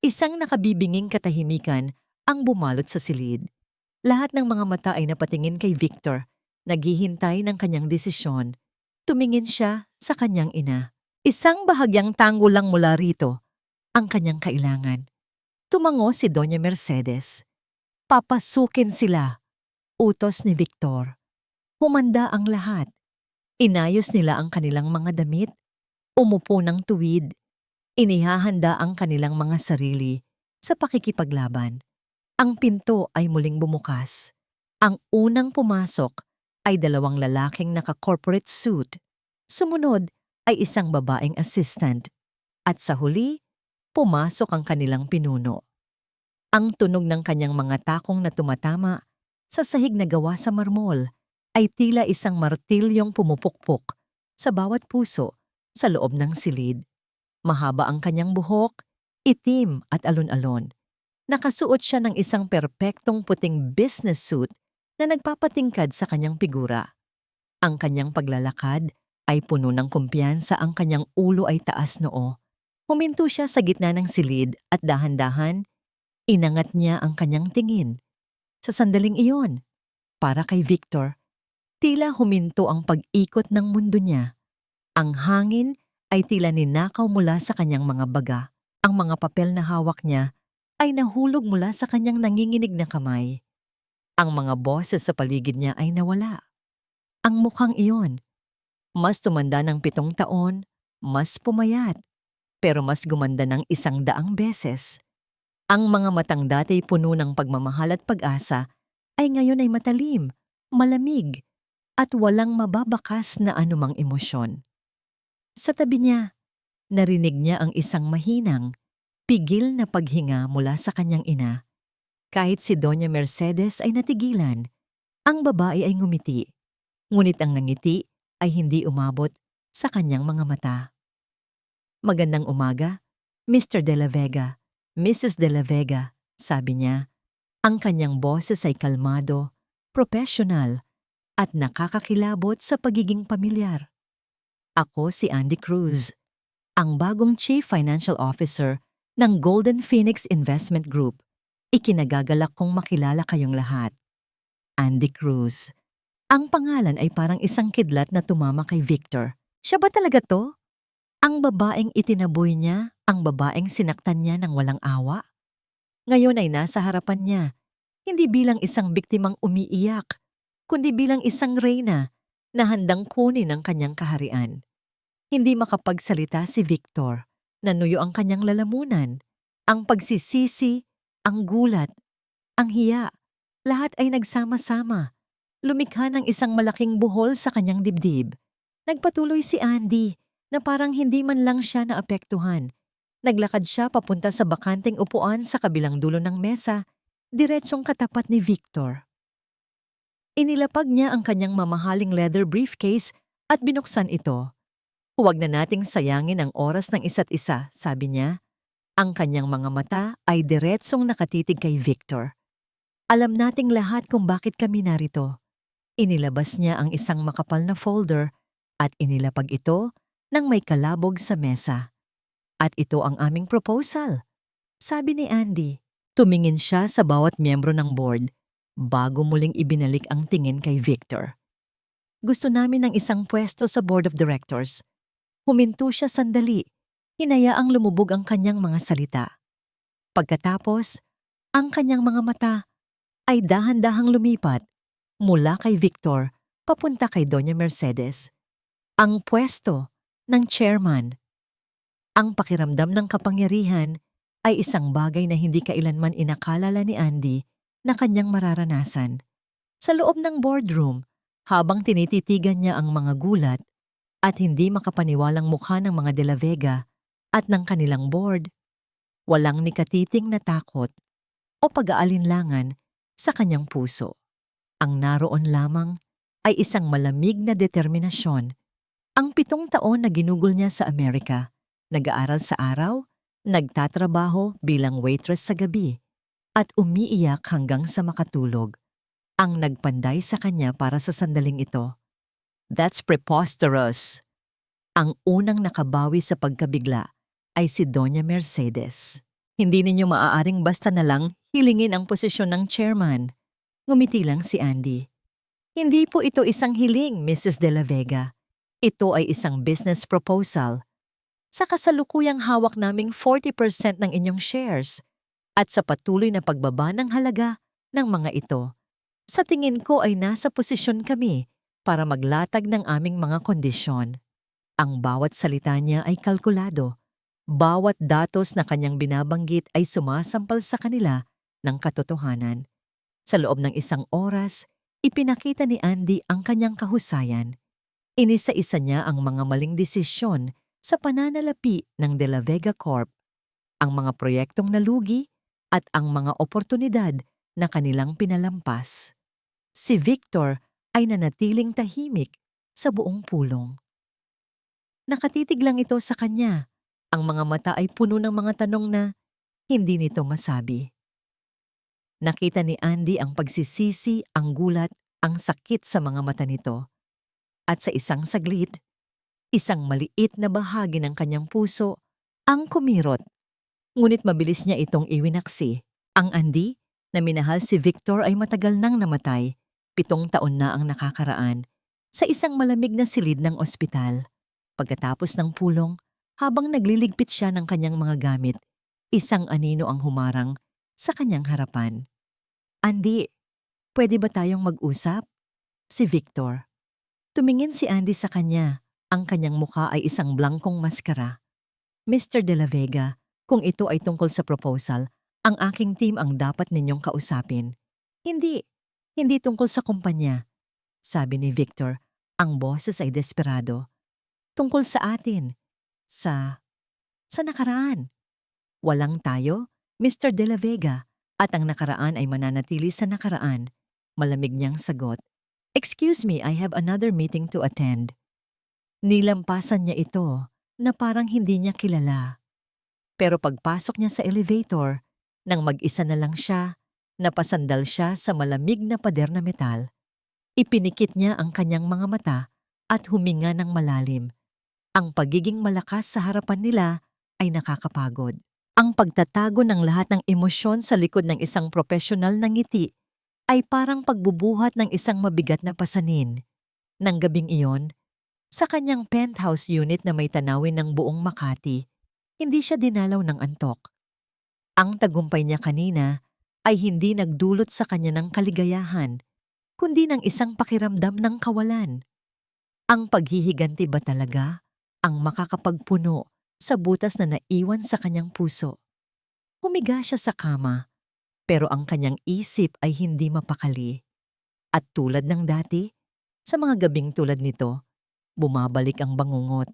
Isang nakabibinging katahimikan ang bumalot sa silid. Lahat ng mga mata ay napatingin kay Victor, naghihintay ng kanyang desisyon. Tumingin siya sa kanyang ina. Isang bahagyang tango lang mula rito ang kanyang kailangan. Tumango si Doña Mercedes. "Papasukin sila," utos ni Victor. Humanda ang lahat. Inayos nila ang kanilang mga damit, umupo ng tuwid. Inihahanda ang kanilang mga sarili sa pakikipaglaban. Ang pinto ay muling bumukas. Ang unang pumasok ay dalawang lalaking naka-corporate suit. Sumunod ay isang babaeng assistant. At sa huli, pumasok ang kanilang pinuno. Ang tunog ng kanyang mga takong na tumatama sa sahig na gawa sa marmol ay tila isang martilyong pumupukpok sa bawat puso sa loob ng silid. Mahaba ang kanyang buhok, itim at alon-alon. Nakasuot siya ng isang perpektong puting business suit na nagpapatingkad sa kanyang figura. Ang kanyang paglalakad ay puno ng kumpiyansa, ang kanyang ulo ay taas noo. Huminto siya sa gitna ng silid at dahan-dahan, inangat niya ang kanyang tingin. Sa sandaling iyon, para kay Victor, tila huminto ang pag-ikot ng mundo niya. Ang hangin ay tila ninakaw mula sa kanyang mga baga. Ang mga papel na hawak niya ay nahulog mula sa kanyang nanginginig na kamay. Ang mga boses sa paligid niya ay nawala. Ang mukhang iyon, mas tumanda ng 7 taon, mas pumayat, pero mas gumanda ng 100 beses. Ang mga matang dati puno ng pagmamahal at pag-asa ay ngayon ay matalim, malamig, at walang mababakas na anumang emosyon. Sa tabi niya, narinig niya ang isang mahinang, pigil na paghinga mula sa kanyang ina. Kahit si Doña Mercedes ay natigilan, ang babae ay ngumiti. Ngunit ang ngiti ay hindi umabot sa kanyang mga mata. "Magandang umaga, Mr. De La Vega, Mrs. De La Vega," sabi niya. Ang kanyang boses ay kalmado, professional, at nakakakilabot sa pagiging pamilyar. "Ako si Andy Cruz, ang bagong Chief Financial Officer ng Golden Phoenix Investment Group. Ikinagagalak kong makilala kayong lahat." Andy Cruz. Ang pangalan ay parang isang kidlat na tumama kay Victor. Siya ba talaga to? Ang babaeng itinaboy niya, ang babaeng sinaktan niya ng walang awa? Ngayon ay nasa harapan niya, hindi bilang isang biktimang umiiyak, kundi bilang isang reyna na handang kunin ang kanyang kaharian. Hindi makapagsalita si Victor. Nanuyo ang kanyang lalamunan. Ang pagsisisi, ang gulat, ang hiya, lahat ay nagsama-sama. Lumikha ng isang malaking buhol sa kanyang dibdib. Nagpatuloy si Andy na parang hindi man lang siya naapektuhan. Naglakad siya papunta sa bakanteng upuan sa kabilang dulo ng mesa, diretsong katapat ni Victor. Inilapag niya ang kanyang mamahaling leather briefcase at binuksan ito. "Huwag na nating sayangin ang oras ng isa't isa," sabi niya. Ang kanyang mga mata ay diretsong nakatitig kay Victor. "Alam nating lahat kung bakit kami narito." Inilabas niya ang isang makapal na folder at inilapag ito nang may kalabog sa mesa. "At ito ang aming proposal," sabi ni Andy. Tumingin siya sa bawat miyembro ng board bago muling ibinalik ang tingin kay Victor. "Gusto namin ng isang pwesto sa board of directors." Huminto siya sandali. Hinayaang lumubog ang kanyang mga salita. Pagkatapos, ang kanyang mga mata ay dahan-dahang lumipat mula kay Victor papunta kay Doña Mercedes. Ang pwesto ng chairman. Ang pakiramdam ng kapangyarihan ay isang bagay na hindi kailanman inakalala ni Andy na kanyang mararanasan. Sa loob ng boardroom, habang tinititigan niya ang mga gulat at hindi makapaniwalang mukha ng mga De La Vega at ng kanilang board, walang nikatiting na takot o pag-aalinlangan sa kanyang puso. Ang naroon lamang ay isang malamig na determinasyon. Ang 7 taon na ginugol niya sa Amerika, nag-aaral sa araw, nagtatrabaho bilang waitress sa gabi, at umiiyak hanggang sa makatulog, ang nagpanday sa kanya para sa sandaling ito. That's preposterous. Ang unang nakabawi sa pagkabigla ay si Doña Mercedes. Hindi ninyo maaaring basta na lang hilingin ang posisyon ng chairman. Ngumiti lang si Andy. Hindi po ito isang hiling, Mrs. De La Vega. Ito ay isang business proposal. Sa kasalukuyang hawak naming 40% ng inyong shares at sa patuloy na pagbaba ng halaga ng mga ito. Sa tingin ko ay nasa posisyon kami para maglatag ng aming mga kondisyon. Ang bawat salita niya ay kalkulado. Bawat datos na kanyang binabanggit ay sumasampal sa kanila ng katotohanan. Sa loob ng 1 oras, ipinakita ni Andy ang kanyang kahusayan. Inisa-isa niya ang mga maling desisyon sa pananalapi ng De La Vega Corp, ang mga proyektong nalugi at ang mga oportunidad na kanilang pinalampas. Si Victor ay nanatiling tahimik sa buong pulong. Nakatitig lang ito sa kanya. Ang mga mata ay puno ng mga tanong na hindi nito masabi. Nakita ni Andy ang pagsisisi, ang gulat, ang sakit sa mga mata nito. At sa isang saglit, isang maliit na bahagi ng kanyang puso ang kumirot. Ngunit mabilis niya itong iwinaksi. Ang Andy na minahal si Victor ay matagal nang namatay. 7 taon na ang nakakaraan sa isang malamig na silid ng ospital. Pagkatapos ng pulong, habang nagliligpit siya ng kanyang mga gamit, isang anino ang humarang sa kanyang harapan. Andy, pwede ba tayong mag-usap? Si Victor. Tumingin si Andy sa kanya. Ang kanyang mukha ay isang blangkong maskara. Mr. De La Vega, kung ito ay tungkol sa proposal, ang aking team ang dapat ninyong kausapin. Hindi tungkol sa kumpanya. Sabi ni Victor, ang boses ay desperado. Tungkol sa atin. Sa nakaraan. Walang tayo, Mr. De La Vega, at ang nakaraan ay mananatili sa nakaraan. Malamig niyang sagot. Excuse me, I have another meeting to attend. Nilampasan niya ito na parang hindi niya kilala. Pero pagpasok niya sa elevator, nang mag-isa na lang siya, napasandal siya sa malamig na pader na metal. Ipinikit niya ang kanyang mga mata at huminga ng malalim. Ang pagiging malakas sa harapan nila ay nakakapagod. Ang pagtatago ng lahat ng emosyon sa likod ng isang profesional na ngiti ay parang pagbubuhat ng isang mabigat na pasanin. Nang gabing iyon, sa kanyang penthouse unit na may tanawin ng buong Makati, hindi siya dinalaw ng antok. Ang tagumpay niya kanina ay hindi nagdulot sa kanya ng kaligayahan, kundi ng isang pakiramdam ng kawalan. Ang paghihiganti ba talaga ang makakapagpuno sa butas na naiwan sa kanyang puso? Humiga siya sa kama, pero ang kanyang isip ay hindi mapakali. At tulad ng dati, sa mga gabing tulad nito, bumabalik ang bangungot,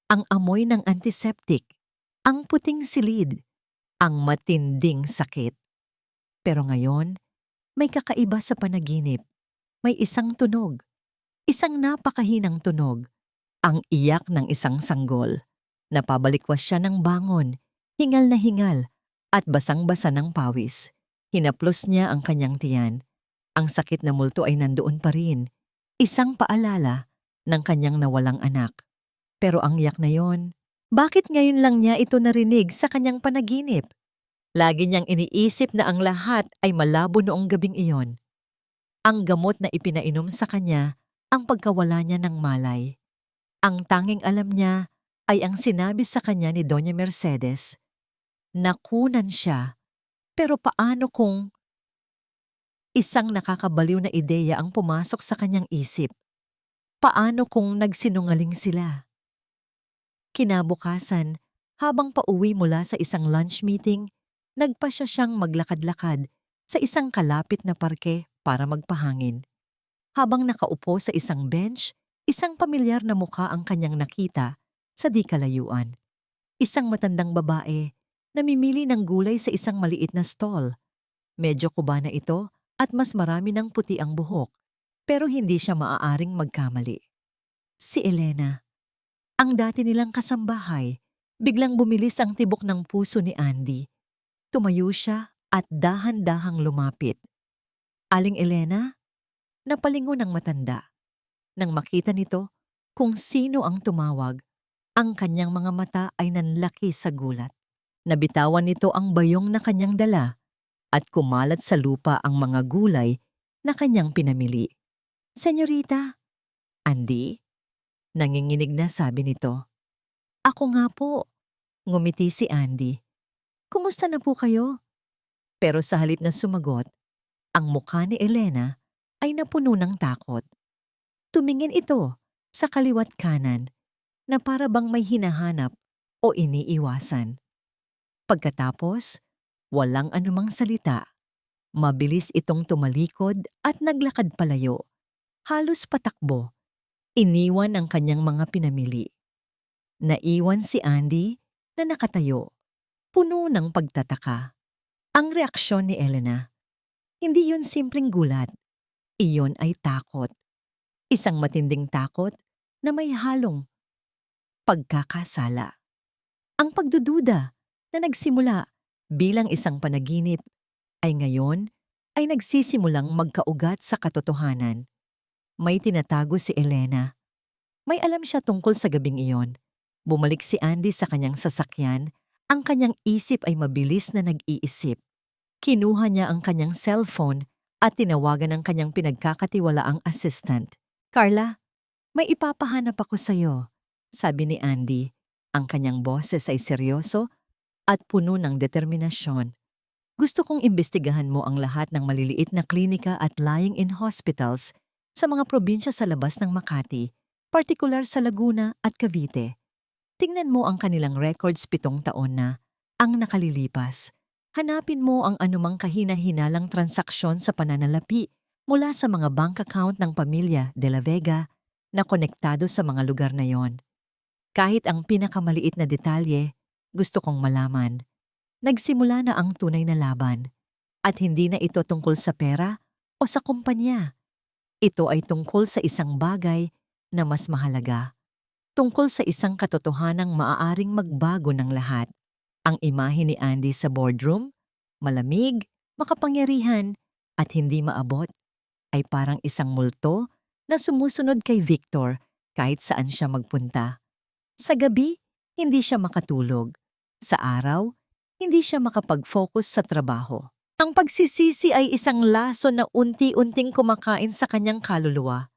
ang amoy ng antiseptic, ang puting silid, ang matinding sakit. Pero ngayon, may kakaiba sa panaginip. May isang tunog, isang napakahinang tunog, ang iyak ng isang sanggol. Napabalikwas siya ng bangon, hingal na hingal, at basang-basa ng pawis. Hinaplos niya ang kanyang tiyan. Ang sakit na multo ay nandoon pa rin. Isang paalala ng kanyang nawalang anak. Pero ang iyak na yon, bakit ngayon lang niya ito narinig sa kanyang panaginip? Lagi niyang iniisip na ang lahat ay malabo noong gabing iyon. Ang gamot na ipinainom sa kanya, ang pagkawala niya ng malay. Ang tanging alam niya ay ang sinabi sa kanya ni Doña Mercedes. Nakunan siya, pero paano kung isang nakakabaliw na ideya ang pumasok sa kanyang isip? Paano kung nagsinungaling sila? Kinabukasan, habang pauwi mula sa isang lunch meeting, nagpasya siyang maglakad-lakad sa isang kalapit na parke para magpahangin. Habang nakaupo sa isang bench, isang pamilyar na mukha ang kanyang nakita sa di kalayuan. Isang matandang babae, namimili ng gulay sa isang maliit na stall. Medyo kubana ito at mas marami ng puti ang buhok, pero hindi siya maaaring magkamali. Si Elena, ang dati nilang kasambahay, biglang bumilis ang tibok ng puso ni Andy. Tumayo siya at dahan-dahang lumapit. Aling Elena? Napalingon ang matanda. Nang makita nito kung sino ang tumawag, ang kanyang mga mata ay nanlaki sa gulat. Nabitawan nito ang bayong na kanyang dala at kumalat sa lupa ang mga gulay na kanyang pinamili. Senyorita, Andy? Nanginginig na sabi nito. Ako nga po, ngumiti si Andy. Kumusta na po kayo? Pero sa halip na sumagot, ang mukha ni Elena ay napuno ng takot. Tumingin ito sa kaliwat kanan na para bang may hinahanap o iniiwasan. Pagkatapos, walang anumang salita. Mabilis itong tumalikod at naglakad palayo. Halos patakbo. Iniwan ang kanyang mga pinamili. Naiwan si Andy na nakatayo, puno ng pagtataka. Ang reaksyon ni Elena, hindi yun simpleng gulat. Iyon ay takot. Isang matinding takot na may halong pagkakasala. Ang pagdududa na nagsimula bilang isang panaginip ay ngayon ay nagsisimulang magkaugat sa katotohanan. May tinatago si Elena. May alam siya tungkol sa gabing iyon. Bumalik si Andy sa kanyang sasakyan, ang kanyang isip ay mabilis na nag-iisip. Kinuha niya ang kanyang cellphone at tinawagan ang kanyang pinagkakatiwalaang assistant. Carla, may ipapahanap ako sa'yo, sabi ni Andy. Ang kanyang boses ay seryoso at puno ng determinasyon. Gusto kong imbestigahan mo ang lahat ng maliliit na klinika at lying-in hospitals sa mga probinsya sa labas ng Makati, partikular sa Laguna at Cavite. Tingnan mo ang kanilang records 7 taon na ang nakalilipas. Hanapin mo ang anumang kahina-hinalang transaksyon sa pananalapi mula sa mga bank account ng pamilya De La Vega na konektado sa mga lugar na yon. Kahit ang pinakamaliit na detalye, gusto kong malaman. Nagsimula na ang tunay na laban. At hindi na ito tungkol sa pera o sa kumpanya. Ito ay tungkol sa isang bagay na mas mahalaga. Tungkol sa isang katotohanang maaaring magbago ng lahat. Ang imahe ni Andy sa boardroom, malamig, makapangyarihan, at hindi maabot, ay parang isang multo na sumusunod kay Victor kahit saan siya magpunta. Sa gabi, hindi siya makatulog. Sa araw, hindi siya makapag-focus sa trabaho. Ang pagsisisi ay isang laso na unti-unting kumakain sa kanyang kaluluwa.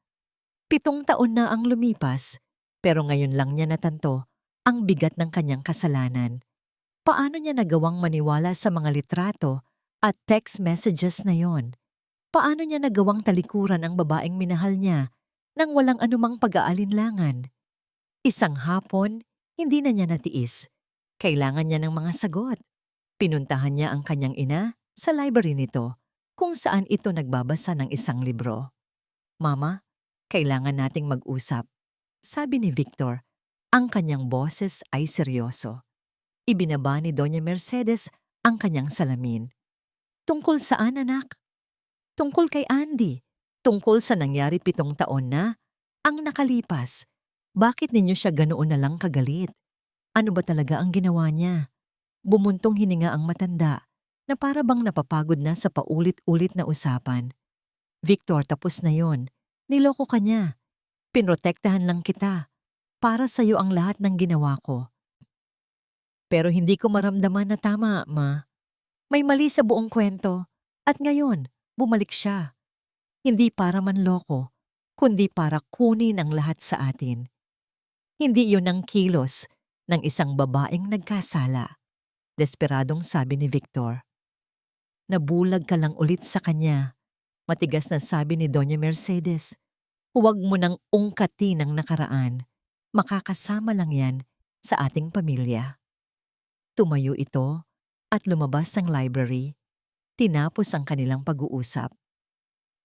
7 taon na ang lumipas, pero ngayon lang niya natanto ang bigat ng kanyang kasalanan. Paano niya nagawang maniwala sa mga litrato at text messages na yon? Paano niya nagawang talikuran ang babaeng minahal niya nang walang anumang pag-aalinlangan? Isang hapon, hindi na niya natiis. Kailangan niya ng mga sagot. Pinuntahan niya ang kanyang ina sa library nito, kung saan ito nagbabasa ng isang libro. Mama, kailangan nating mag-usap, sabi ni Victor. Ang kanyang boses ay seryoso. Ibinaba ni Doña Mercedes ang kanyang salamin. Tungkol saan, anak? Tungkol kay Andy. Tungkol sa nangyari 7 taon na ang nakalipas. Bakit ninyo siya ganoon na lang kagalit? Ano ba talaga ang ginawa niya? Bumuntong hininga ang matanda na para bang napapagod na sa paulit-ulit na usapan. Victor, tapos na yon. Niloko ka niya. Pinrotektahan lang kita. Para sa'yo ang lahat ng ginawa ko. Pero hindi ko maramdaman na tama, Ma. May mali sa buong kwento. At ngayon, bumalik siya. Hindi para manloko, kundi para kunin ang lahat sa atin. Hindi yun ang kilos ng isang babaeng nagkasala. Desperadong sabi ni Victor. Nabulag ka lang ulit sa kanya. Matigas na sabi ni Doña Mercedes. Huwag mo nang ungkatin ang nakaraan. Makakasama lang yan sa ating pamilya. Tumayo ito at lumabas ng library. Tinapos ang kanilang pag-uusap.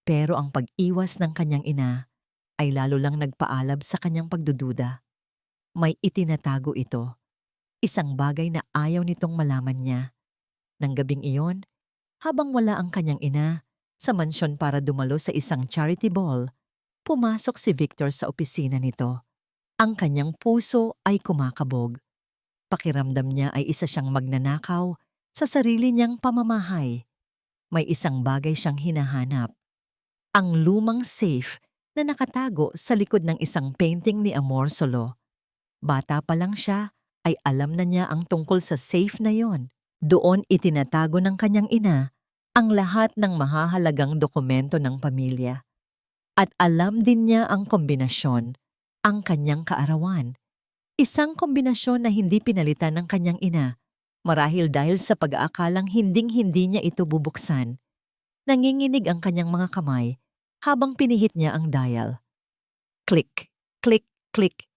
Pero ang pag-iwas ng kanyang ina ay lalo lang nagpaalab sa kanyang pagdududa. May itinatago ito. Isang bagay na ayaw nitong malaman niya. Nang gabing iyon, habang wala ang kanyang ina sa mansyon para dumalo sa isang charity ball, pumasok si Victor sa opisina nito. Ang kanyang puso ay kumakabog. Pakiramdam niya ay isa siyang magnanakaw sa sarili niyang pamamahay. May isang bagay siyang hinahanap. Ang lumang safe na nakatago sa likod ng isang painting ni Amor Solo. Bata pa lang siya ay alam na niya ang tungkol sa safe na yon. Doon itinatago ng kanyang ina ang lahat ng mahahalagang dokumento ng pamilya. At alam din niya ang kombinasyon, ang kanyang kaarawan. Isang kombinasyon na hindi pinalitan ng kanyang ina, marahil dahil sa pag-aakalang hinding-hindi niya ito bubuksan. Nanginginig ang kanyang mga kamay habang pinihit niya ang dial. Click, click, click.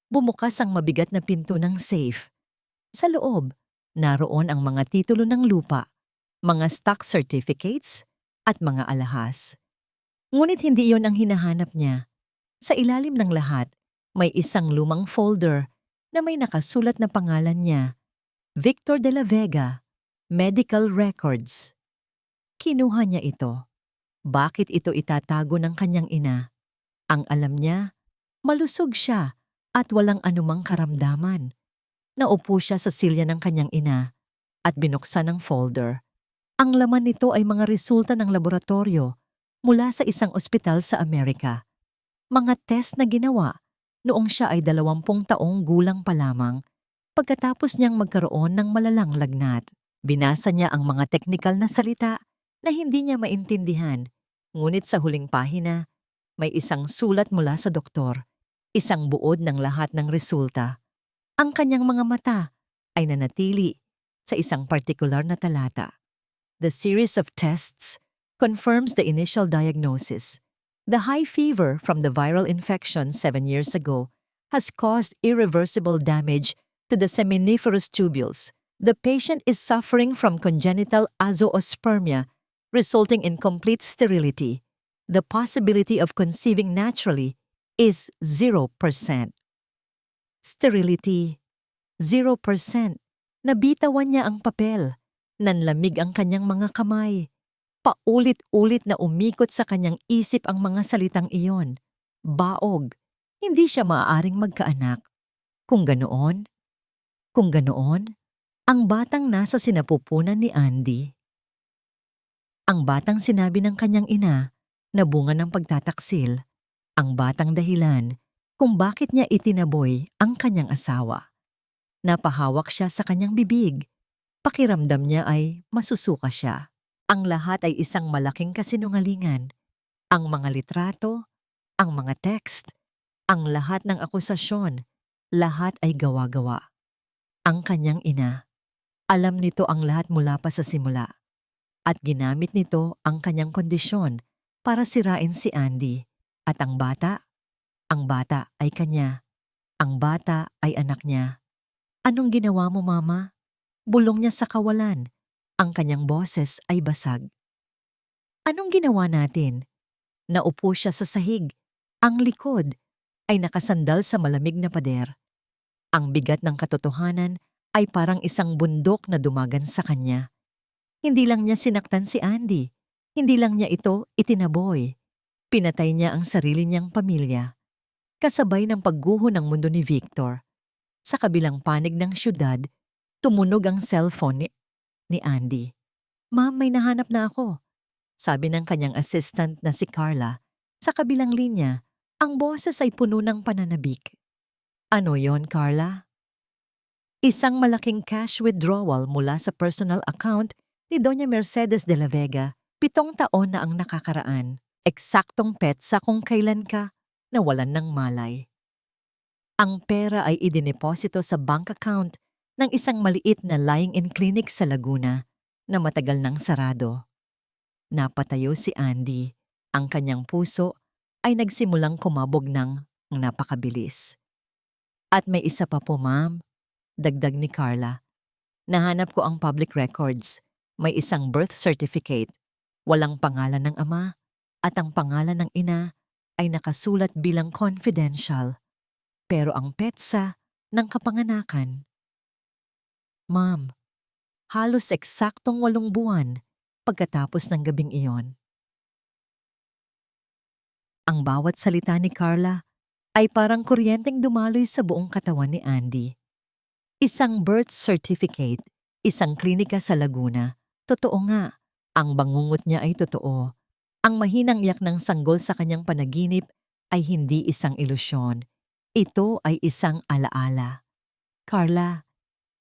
Bumukas ang mabigat na pinto ng safe. Sa loob, naroon ang mga titulo ng lupa, mga stock certificates, at mga alahas. Ngunit hindi iyon ang hinahanap niya. Sa ilalim ng lahat, may isang lumang folder na may nakasulat na pangalan niya, Victor de la Vega, Medical Records. Kinuha niya ito. Bakit ito itatago ng kanyang ina? Ang alam niya, malusog siya at walang anumang karamdaman. Naupo siya sa silya ng kanyang ina at binuksan ang folder. Ang laman nito ay mga resulta ng laboratorio mula sa isang ospital sa Amerika. Mga test na ginawa noong siya ay 20 taong gulang pa lamang pagkatapos niyang magkaroon ng malalang lagnat. Binasa niya ang mga teknikal na salita na hindi niya maintindihan. Ngunit sa huling pahina, may isang sulat mula sa doktor, isang buod ng lahat ng resulta. Ang kanyang mga mata ay nanatili sa isang partikular na talata. The series of tests confirms the initial diagnosis. The high fever from the viral infection 7 years ago has caused irreversible damage to the seminiferous tubules. The patient is suffering from congenital azoospermia, resulting in complete sterility. The possibility of conceiving naturally is 0%. Sterility, 0%. Nabitawan niya ang papel. Nanlamig ang kanyang mga kamay. Paulit-ulit na umikot sa kanyang isip ang mga salitang iyon. Baog. Hindi siya maaaring magkaanak. Kung ganoon, ang batang nasa sinapupunan ni Andy. Ang batang sinabi ng kanyang ina na bunga ng pagtataksil, ang batang dahilan kung bakit niya itinaboy ang kanyang asawa. Napahawak siya sa kanyang bibig. Pakiramdam niya ay masusuka siya. Ang lahat ay isang malaking kasinungalingan. Ang mga litrato, ang mga text, ang lahat ng akusasyon, lahat ay gawa-gawa. Ang kanyang ina, alam nito ang lahat mula pa sa simula. At ginamit nito ang kanyang kondisyon para sirain si Andy. At ang bata ay kanya. Ang bata ay anak niya. Anong ginawa mo, Mama? Bulong niya sa kawalan. Ang kanyang boses ay basag. Anong ginawa natin? Naupo siya sa sahig. Ang likod ay nakasandal sa malamig na pader. Ang bigat ng katotohanan ay parang isang bundok na dumagan sa kanya. Hindi lang niya sinaktan si Andy. Hindi lang niya ito itinaboy. Pinatay niya ang sarili niyang pamilya. Kasabay ng pagguho ng mundo ni Victor. Sa kabilang panig ng syudad, tumunog ang cellphone ni Andy. Ma'am, may nahanap na ako. Sabi ng kanyang assistant na si Carla. Sa kabilang linya, ang boses ay puno ng pananabik. Ano yon, Carla? Isang malaking cash withdrawal mula sa personal account ni Doña Mercedes de la Vega, 7 taon na ang nakakaraan. Eksaktong petsa kung kailan ka nawalan ng malay. Ang pera ay idineposito sa bank account ng isang maliit na lying-in clinic sa Laguna na matagal nang sarado. Napatayo si Andy. Ang kanyang puso ay nagsimulang kumabog ng napakabilis. At may isa pa po, ma'am, dagdag ni Carla. Nahanap ko ang public records. May isang birth certificate. Walang pangalan ng ama at ang pangalan ng ina ay nakasulat bilang confidential. Pero ang petsa ng kapanganakan. Ma'am, halos eksaktong 8 buwan pagkatapos ng gabing iyon. Ang bawat salita ni Carla ay parang kuryenteng dumaloy sa buong katawan ni Andy. Isang birth certificate, isang klinika sa Laguna. Totoo nga, ang bangungot niya ay totoo. Ang mahinang iyak ng sanggol sa kanyang panaginip ay hindi isang ilusyon. Ito ay isang alaala. Carla,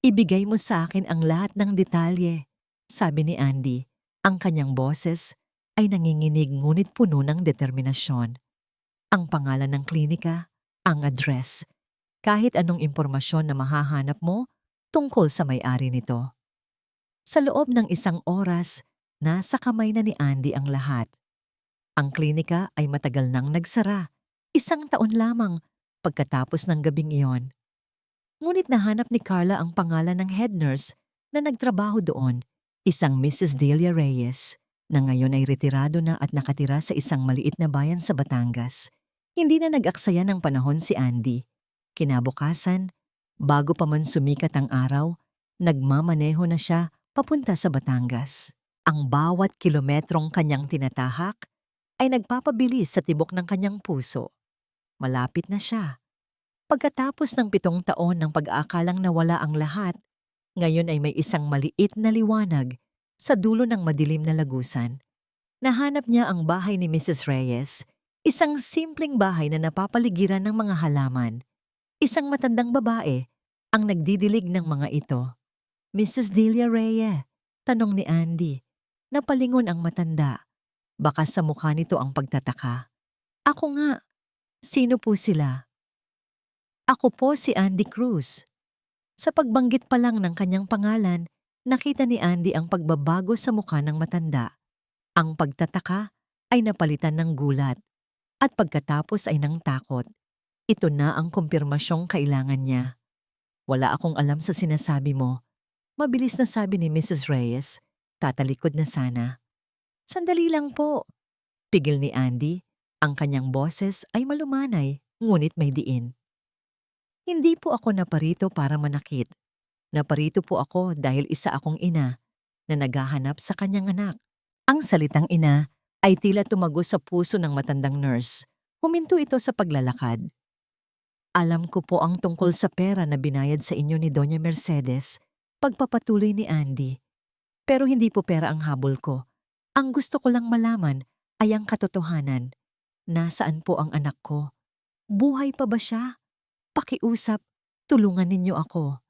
ibigay mo sa akin ang lahat ng detalye, sabi ni Andy. Ang kanyang boses ay nanginginig ngunit puno ng determinasyon. Ang pangalan ng klinika, ang address, kahit anong impormasyon na mahahanap mo tungkol sa may-ari nito. Sa loob ng 1 oras, nasa kamay na ni Andy ang lahat. Ang klinika ay matagal nang nagsara, 1 taon lamang pagkatapos ng gabing iyon. Ngunit nahanap ni Carla ang pangalan ng head nurse na nagtrabaho doon, isang Mrs. Delia Reyes, na ngayon ay retirado na at nakatira sa isang maliit na bayan sa Batangas. Hindi na nag-aksaya ng panahon si Andy. Kinabukasan, bago pa man sumikat ang araw, nagmamaneho na siya papunta sa Batangas. Ang bawat kilometrong kanyang tinatahak ay nagpapabilis sa tibok ng kanyang puso. Malapit na siya. Pagkatapos ng 7 taon ng pag-aakalang nawala ang lahat, ngayon ay may isang maliit na liwanag sa dulo ng madilim na lagusan. Nahanap niya ang bahay ni Mrs. Reyes, isang simpleng bahay na napapaligiran ng mga halaman. Isang matandang babae ang nagdidilig ng mga ito. Mrs. Delia Reyes, tanong ni Andy. Napalingon ang matanda. Baka sa mukha nito ang pagtataka. Ako nga. Sino po sila? Ako po si Andy Cruz. Sa pagbanggit pa lang ng kanyang pangalan, nakita ni Andy ang pagbabago sa mukha ng matanda. Ang pagtataka ay napalitan ng gulat at pagkatapos ay ng takot. Ito na ang kumpirmasyong kailangan niya. Wala akong alam sa sinasabi mo. Mabilis na sabi ni Mrs. Reyes, tatalikod na sana. Sandali lang po. Pigil ni Andy, ang kanyang boses ay malumanay, ngunit may diin. Hindi po ako naparito para manakit. Naparito po ako dahil isa akong ina na naghahanap sa kanyang anak. Ang salitang ina ay tila tumagos sa puso ng matandang nurse. Huminto ito sa paglalakad. Alam ko po ang tungkol sa pera na binayad sa inyo ni Doña Mercedes, pagpapatuloy ni Andy. Pero hindi po pera ang habol ko. Ang gusto ko lang malaman ay ang katotohanan. Nasaan po ang anak ko? Buhay pa ba siya? Pakiusap, tulungan ninyo ako.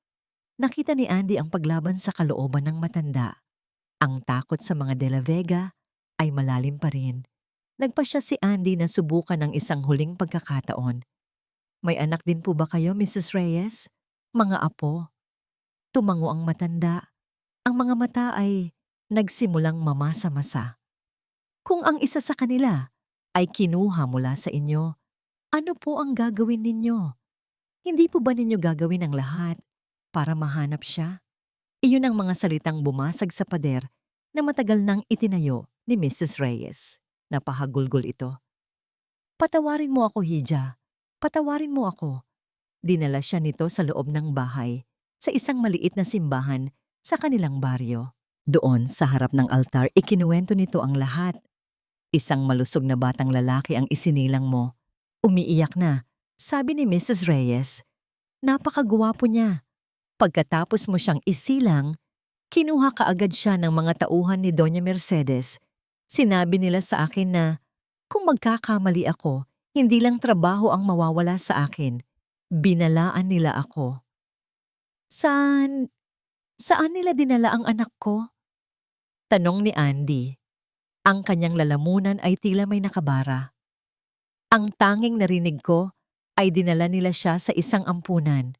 Nakita ni Andy ang paglaban sa kalooban ng matanda. Ang takot sa mga De La Vega ay malalim pa rin. Nagpasya si Andy na subukan ng isang huling pagkakataon. May anak din po ba kayo, Mrs. Reyes? Mga apo? Tumango ang matanda. Ang mga mata ay nagsimulang mamasa-masa. Kung ang isa sa kanila ay kinuha mula sa inyo, ano po ang gagawin ninyo? Hindi po ba ninyo gagawin ang lahat para mahanap siya? Iyon ang mga salitang bumasag sa pader na matagal nang itinayo ni Mrs. Reyes. Napahagulgol ito. Patawarin mo ako, Hija. Patawarin mo ako. Dinala siya nito sa loob ng bahay, sa isang maliit na simbahan sa kanilang baryo. Doon sa harap ng altar, ikinuwento nito ang lahat. Isang malusog na batang lalaki ang isinilang mo. Umiiyak na. Sabi ni Mrs. Reyes, napakagwapo niya. Pagkatapos mo siyang isilang, kinuha kaagad siya ng mga tauhan ni Doña Mercedes. Sinabi nila sa akin na kung magkakamali ako, hindi lang trabaho ang mawawala sa akin. Binalaan nila ako. Saan nila dinala ang anak ko? Tanong ni Andy. Ang kanyang lalamunan ay tila may nakabara. Ang tanging narinig ko ay dinala nila siya sa isang ampunan,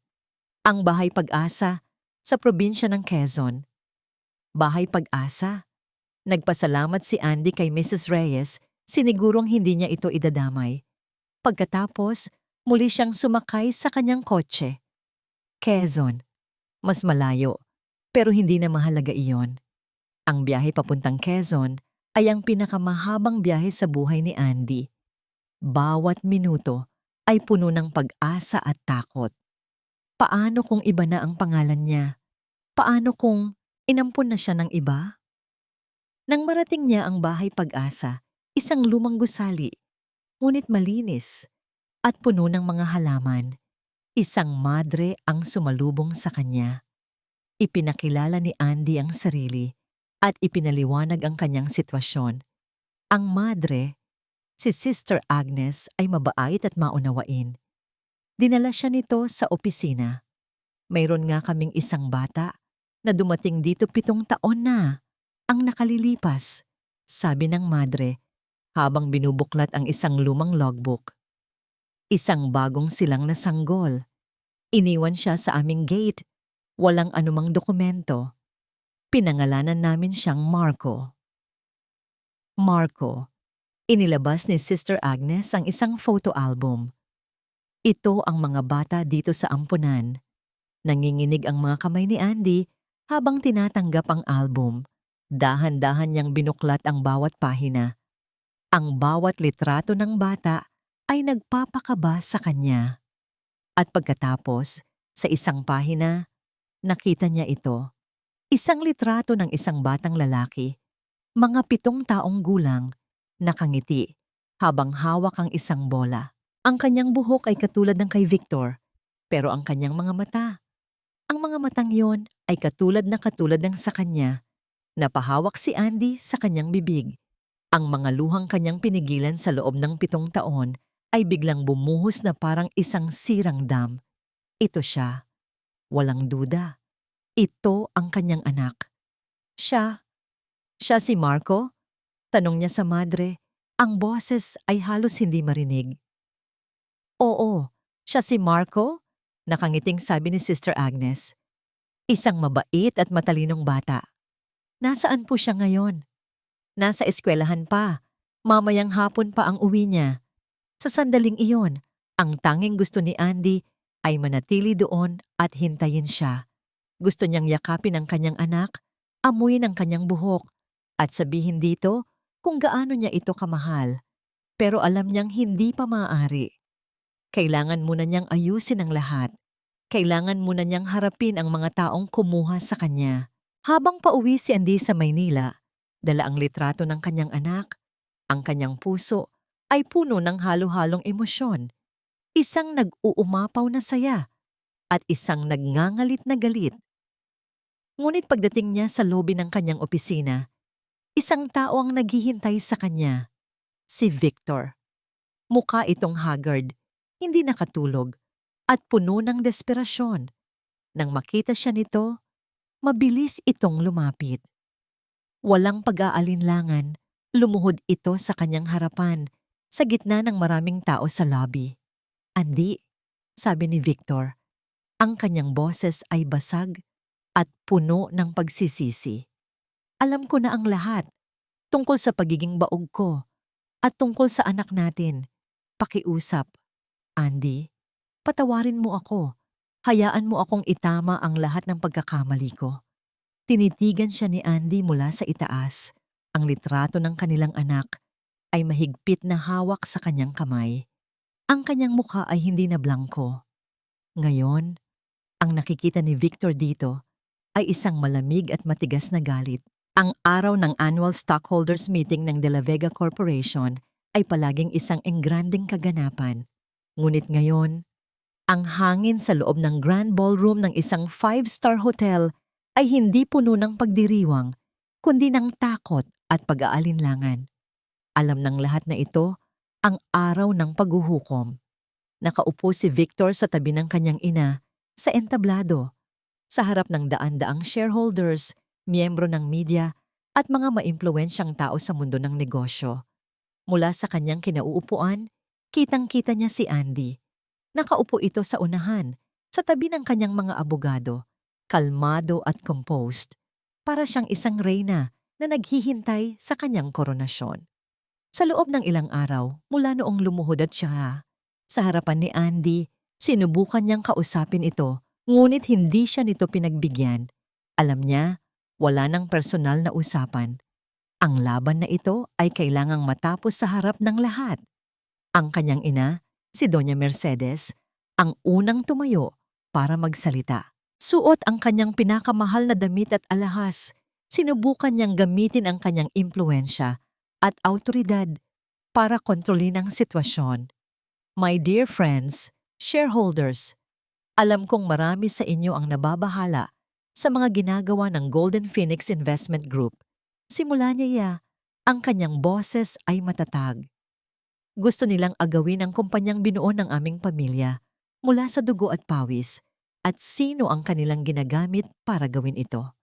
ang Bahay Pag-asa sa probinsya ng Quezon. Bahay Pag-asa. Nagpasalamat si Andy kay Mrs. Reyes, sinigurong hindi niya ito idadamay. Pagkatapos, muli siyang sumakay sa kanyang kotse. Quezon. Mas malayo, pero hindi na mahalaga iyon. Ang biyahe papuntang Quezon ay ang pinakamahabang biyahe sa buhay ni Andy. Bawat minuto ay puno ng pag-asa at takot. Paano kung iba na ang pangalan niya? Paano kung inampun na siya ng iba? Nang marating niya ang Bahay Pag-asa, isang lumang gusali, ngunit malinis at puno ng mga halaman, isang madre ang sumalubong sa kanya. Ipinakilala ni Andy ang sarili at ipinaliwanag ang kanyang sitwasyon. Ang madre, si Sister Agnes, ay mabait at maunawain. Dinala siya nito sa opisina. Mayroon nga kaming isang bata na dumating dito 7 taon na ang nakalilipas, sabi ng madre habang binubuklat ang isang lumang logbook. Isang bagong silang na sanggol. Iniwan siya sa aming gate. Walang anumang dokumento. Pinangalanan namin siyang Marco. Marco. Inilabas ni Sister Agnes ang isang photo album. Ito ang mga bata dito sa ampunan. Nanginginig ang mga kamay ni Andy habang tinatanggap ang album. Dahan-dahan niyang binuklat ang bawat pahina. Ang bawat litrato ng bata ay nagpapakaba sa kanya. At pagkatapos, sa isang pahina, nakita niya ito. Isang litrato ng isang batang lalaki, mga 7 taong gulang, nakangiti, habang hawak ang isang bola. Ang kanyang buhok ay katulad ng kay Victor, pero ang kanyang mga mata, ang mga matang yon ay katulad ng sa kanya. Napahawak si Andy sa kanyang bibig. Ang mga luhang kanyang pinigilan sa loob ng 7 taon ay biglang bumuhos na parang isang sirang dam. Ito siya. Walang duda. Ito ang kanyang anak. Siya si Marco? Tanong niya sa madre. Ang boses ay halos hindi marinig. Oo, siya si Marco? Nakangiting sabi ni Sister Agnes. Isang mabait at matalinong bata. Nasaan po siya ngayon? Nasa eskwelahan pa. Mamayang hapon pa ang uwi niya. Sa sandaling iyon, ang tanging gusto ni Andy ay manatili doon at hintayin siya. Gusto niyang yakapin ang kanyang anak, amuyin ang kanyang buhok, at sabihin dito kung gaano niya ito kamahal. Pero alam niyang hindi pa maaari. Kailangan muna niyang ayusin ang lahat. Kailangan muna niyang harapin ang mga taong kumuha sa kanya. Habang pauwi si Andy sa Maynila, dala ang litrato ng kanyang anak, ang kanyang puso ay puno ng halo-halong emosyon. Isang nag-uumapaw na saya at isang nagngangalit na galit. Ngunit pagdating niya sa lobby ng kanyang opisina, isang tao ang naghihintay sa kanya, si Victor. Mukha itong haggard, hindi nakatulog, at puno ng desperasyon. Nang makita siya nito, mabilis itong lumapit. Walang pag-aalinlangan, lumuhod ito sa kanyang harapan, sa gitna ng maraming tao sa lobby. Andy, sabi ni Victor, ang kanyang boses ay basag at puno ng pagsisisi. Alam ko na ang lahat, tungkol sa pagiging baog ko, at tungkol sa anak natin. Pakiusap, Andy, patawarin mo ako. Hayaan mo akong itama ang lahat ng pagkakamali ko. Tinitigan siya ni Andy mula sa itaas. Ang litrato ng kanilang anak ay mahigpit na hawak sa kanyang kamay. Ang kanyang mukha ay hindi na blangko. Ngayon, ang nakikita ni Victor dito ay isang malamig at matigas na galit. Ang araw ng annual stockholders meeting ng De La Vega Corporation ay palaging isang engranding kaganapan. Ngunit ngayon, ang hangin sa loob ng grand ballroom ng isang 5-star hotel ay hindi puno ng pagdiriwang, kundi ng takot at pag-aalinlangan. Alam ng lahat na ito ang araw ng paghuhukom. Nakaupo si Victor sa tabi ng kanyang ina sa entablado, sa harap ng daan-daang shareholders, miyembro ng media at mga maimpluwensyang tao sa mundo ng negosyo. Mula sa kanyang kinauupuan, kitang-kita niya si Andy. Nakaupo ito sa unahan, sa tabi ng kanyang mga abogado, kalmado at composed, para siyang isang reyna na naghihintay sa kanyang koronasyon. Sa loob ng ilang araw, mula noong lumuhod at siya, sa harapan ni Andy, sinubukan niyang kausapin ito, ngunit hindi siya nito pinagbigyan. Alam niya, wala nang personal na usapan. Ang laban na ito ay kailangang matapos sa harap ng lahat. Ang kanyang ina, si Doña Mercedes, ang unang tumayo para magsalita. Suot ang kanyang pinakamahal na damit at alahas. Sinubukan niyang gamitin ang kanyang impluensya at awtoridad para kontrolin ang sitwasyon. My dear friends, shareholders, alam kong marami sa inyo ang nababahala sa mga ginagawa ng Golden Phoenix Investment Group. Simula niya, ang kanyang boses ay matatag. Gusto nilang agawin ang kumpanyang binuo ng aming pamilya mula sa dugo at pawis, at sino ang kanilang ginagamit para gawin ito.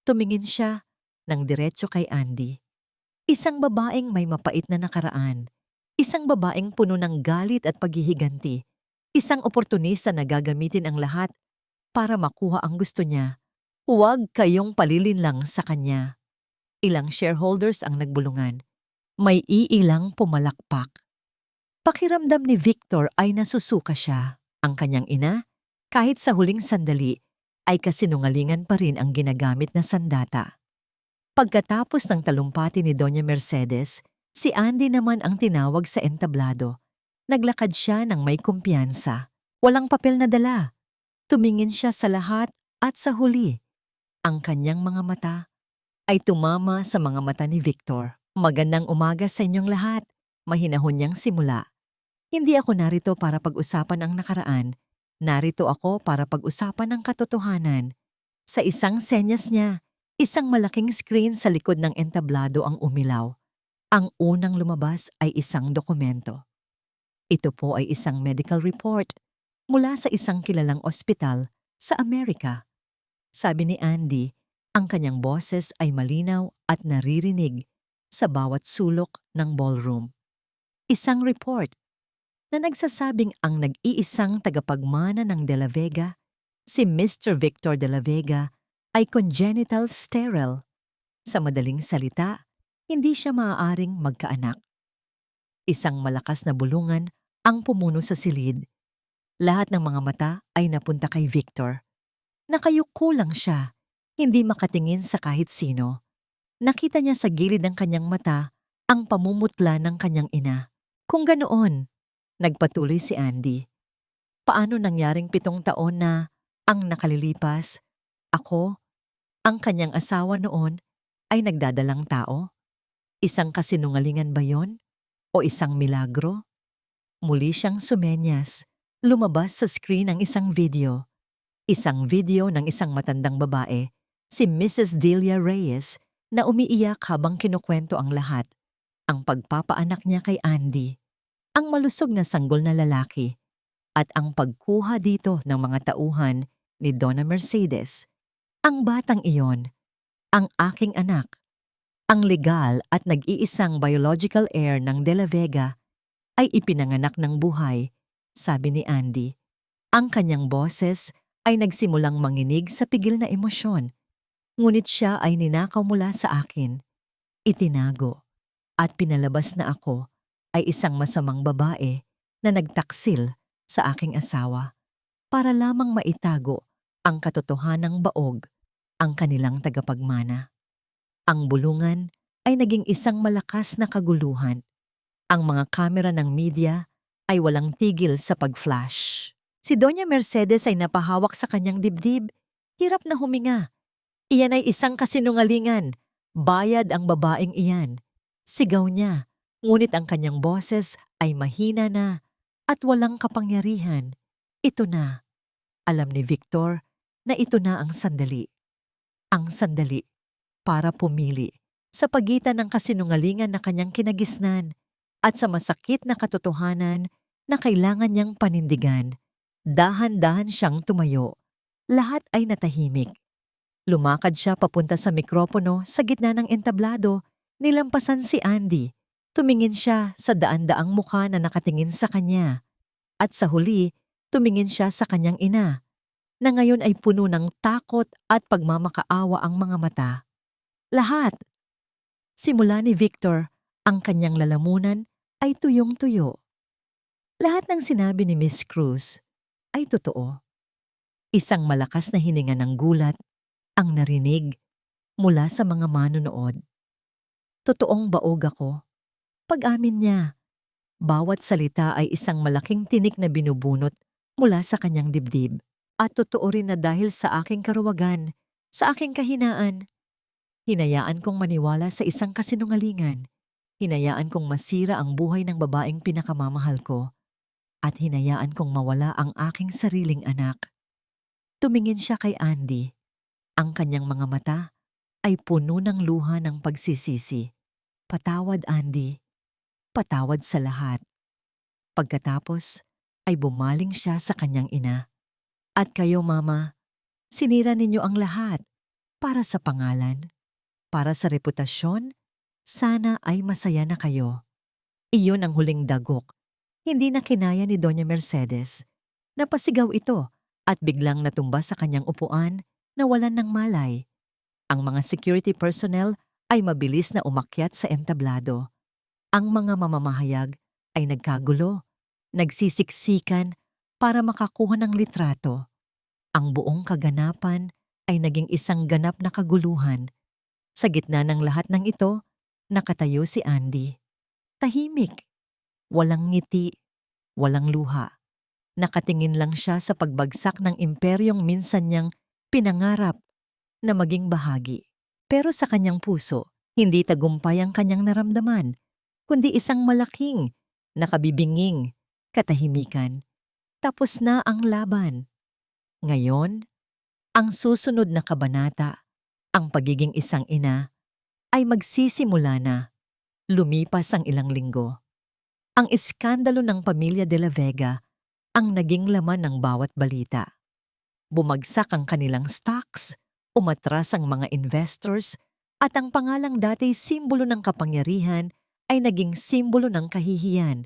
Tumingin siya ng diretso kay Andy. Isang babaeng may mapait na nakaraan, isang babaeng puno ng galit at paghihiganti, isang oportunista na gagamitin ang lahat para makuha ang gusto niya. Huwag kayong palilinlang sa kanya. Ilang shareholders ang nagbulungan. May iilang pumalakpak. Pakiramdam ni Victor ay nasusuka siya. Ang kanyang ina, kahit sa huling sandali, ay kasinungalingan pa rin ang ginagamit na sandata. Pagkatapos ng talumpati ni Doña Mercedes, si Andy naman ang tinawag sa entablado. Naglakad siya ng may kumpiyansa. Walang papel na dala. Tumingin siya sa lahat at sa huli. Ang kanyang mga mata ay tumama sa mga mata ni Victor. Magandang umaga sa inyong lahat. Mahinahon niyang simula. Hindi ako narito para pag-usapan ang nakaraan. Narito ako para pag-usapan ang katotohanan. Sa isang senyas niya, isang malaking screen sa likod ng entablado ang umilaw. Ang unang lumabas ay isang dokumento. Ito po ay isang medical report mula sa isang kilalang ospital sa Amerika. Sabi ni Andy, ang kanyang boses ay malinaw at naririnig sa bawat sulok ng ballroom. Isang report na nagsasabing ang nag-iisang tagapagmana ng De La Vega, si Mr. Victor De La Vega, ay congenital sterile. Sa madaling salita, hindi siya maaaring magkaanak. Isang malakas na bulungan ang pumuno sa silid. Lahat ng mga mata ay napunta kay Victor. Nakayuko lang siya, hindi makatingin sa kahit sino. Nakita niya sa gilid ng kanyang mata ang pamumutla ng kanyang ina. Kung ganoon, nagpatuloy si Andy. Paano nangyaring 7 taon na ang nakalilipas, ako, ang kanyang asawa noon, ay nagdadalang tao? Isang kasinungalingan ba yon? O isang milagro? Muli siyang sumenyas. Lumabas sa screen ang isang video. Isang video ng isang matandang babae, si Mrs. Delia Reyes, na umiiyak habang kinukwento ang lahat. Ang pagpapaanak niya kay Andy, ang malusog na sanggol na lalaki, at ang pagkuha dito ng mga tauhan ni Donna Mercedes. Ang batang iyon, ang aking anak, ang legal at nag-iisang biological heir ng De La Vega, ay ipinanganak ng buhay, sabi ni Andy. Ang kanyang boses ay nagsimulang manginig sa pigil na emosyon, ngunit siya ay ninakaw mula sa akin. Itinago at pinalabas na ako ay isang masamang babae na nagtaksil sa aking asawa para lamang maitago ang katotohanang baog, ang kanilang tagapagmana. Ang bulungan ay naging isang malakas na kaguluhan. Ang mga kamera ng media ay walang tigil sa pag-flash. Si Doña Mercedes ay napahawak sa kanyang dibdib. Hirap na huminga. Iyan ay isang kasinungalingan. Bayad ang babaeng iyan. Sigaw niya, ngunit ang kanyang boses ay mahina na at walang kapangyarihan. Ito na. Alam ni Victor na ito na ang sandali. Ang sandali para pumili sa pagitan ng kasinungalingan na kanyang kinagisnan at sa masakit na katotohanan na kailangan niyang panindigan. Dahan-dahan siyang tumayo. Lahat ay natahimik. Lumakad siya papunta sa mikropono sa gitna ng entablado. Nilampasan si Andy. Tumingin siya sa daan-daang mukha na nakatingin sa kanya. At sa huli, Tumingin siya sa kanyang ina, na ngayon ay puno ng takot at pagmamakaawa ang mga mata. Lahat, simula ni Victor, ang kanyang lalamunan ay tuyong-tuyo. Lahat ng sinabi ni Miss Cruz ay totoo. Isang malakas na hininga ng gulat ang narinig mula sa mga manonood. Totoong baog ako. Pag-amin niya, bawat salita ay isang malaking tinik na binubunot mula sa kanyang dibdib. At totoo rin na dahil sa aking karuwagan, sa aking kahinaan, hinayaan kong maniwala sa isang kasinungalingan. Hinayaan kong masira ang buhay ng babaeng pinakamamahal ko. At hinayaan kong mawala ang aking sariling anak. Tumingin siya kay Andy. Ang kanyang mga mata ay puno ng luha ng pagsisisi. Patawad, Andy. Patawad sa lahat. Pagkatapos ay bumaling siya sa kanyang ina. At kayo, Mama, sinira ninyo ang lahat para sa pangalan, para sa reputasyon. Sana ay masaya na kayo. Iyon ang huling dagok. Hindi na kinaya ni Doña Mercedes. Napasigaw ito at biglang natumba sa kanyang upuan na walan ng malay. Ang mga security personnel ay mabilis na umakyat sa entablado. Ang mga mamamahayag ay nagkagulo, nagsisiksikan para makakuha ng litrato. Ang buong kaganapan ay naging isang ganap na kaguluhan. Sa gitna ng lahat ng ito, nakatayo si Andy. Tahimik, walang ngiti, walang luha. Nakatingin lang siya sa pagbagsak ng imperyong minsan niyang pinangarap na maging bahagi. Pero sa kanyang puso, hindi tagumpay ang kanyang naramdaman, kundi isang malaking, nakabibinging, katahimikan. Tapos na ang laban. Ngayon, ang susunod na kabanata, ang pagiging isang ina, ay magsisimula na. Lumipas ang ilang linggo. Ang iskandalo ng pamilya de la Vega ang naging laman ng bawat balita. Bumagsak ang kanilang stocks, umatras ang mga investors, at ang pangalang dati simbolo ng kapangyarihan ay naging simbolo ng kahihiyan.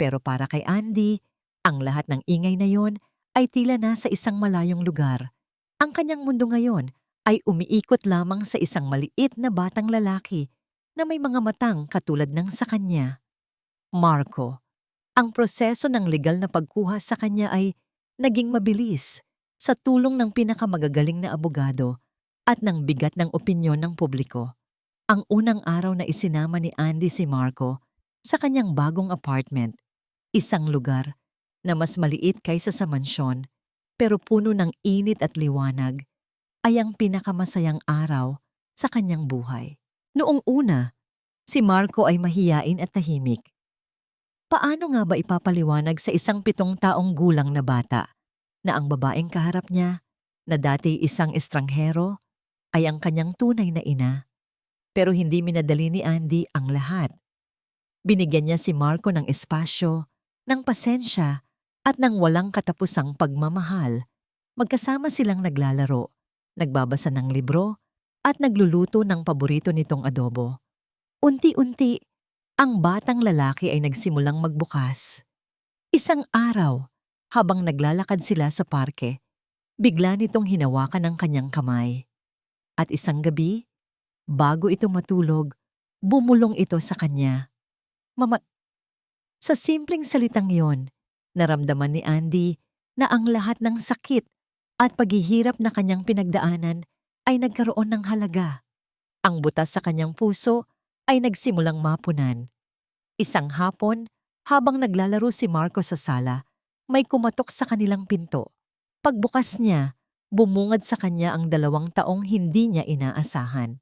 Pero para kay Andy, ang lahat ng ingay na yon ay tila nasa isang malayong lugar. Ang kanyang mundo ngayon ay umiikot lamang sa isang maliit na batang lalaki na may mga matang katulad ng sa kanya. Marco, ang proseso ng legal na pagkuha sa kanya ay naging mabilis sa tulong ng pinakamagagaling na abogado at ng bigat ng opinyon ng publiko. Ang unang araw na isinama ni Andy si Marco sa kanyang bagong apartment, isang lugar na mas maliit kaysa sa mansyon pero puno ng init at liwanag, ay ang pinakamasayang araw sa kanyang buhay. Noong una, si Marco ay mahiyain at tahimik. Paano nga ba ipapaliwanag sa isang 7 taong gulang na bata na ang babaeng kaharap niya, na dati isang estranghero, ay ang kanyang tunay na ina? Pero hindi minadali ni Andy ang lahat. Binigyan niya si Marco ng espasyo, ng pasensya, at ng walang katapusang pagmamahal. Magkasama silang naglalaro, nagbabasa ng libro, at nagluluto ng paborito nitong adobo. Unti-unti, ang batang lalaki ay nagsimulang magbukas. Isang araw, habang naglalakad sila sa parke, bigla nitong hinawakan ang kanyang kamay. At isang gabi, bago ito matulog, bumulong ito sa kanya. Sa simpleng salitang yon, naramdaman ni Andy na ang lahat ng sakit at paghihirap na kanyang pinagdaanan ay nagkaroon ng halaga. Ang butas sa kanyang puso ay nagsimulang mapunan. Isang hapon, habang naglalaro si Marco sa sala, may kumatok sa kanilang pinto. Pagbukas niya, bumungad sa kanya ang 2 taong hindi niya inaasahan.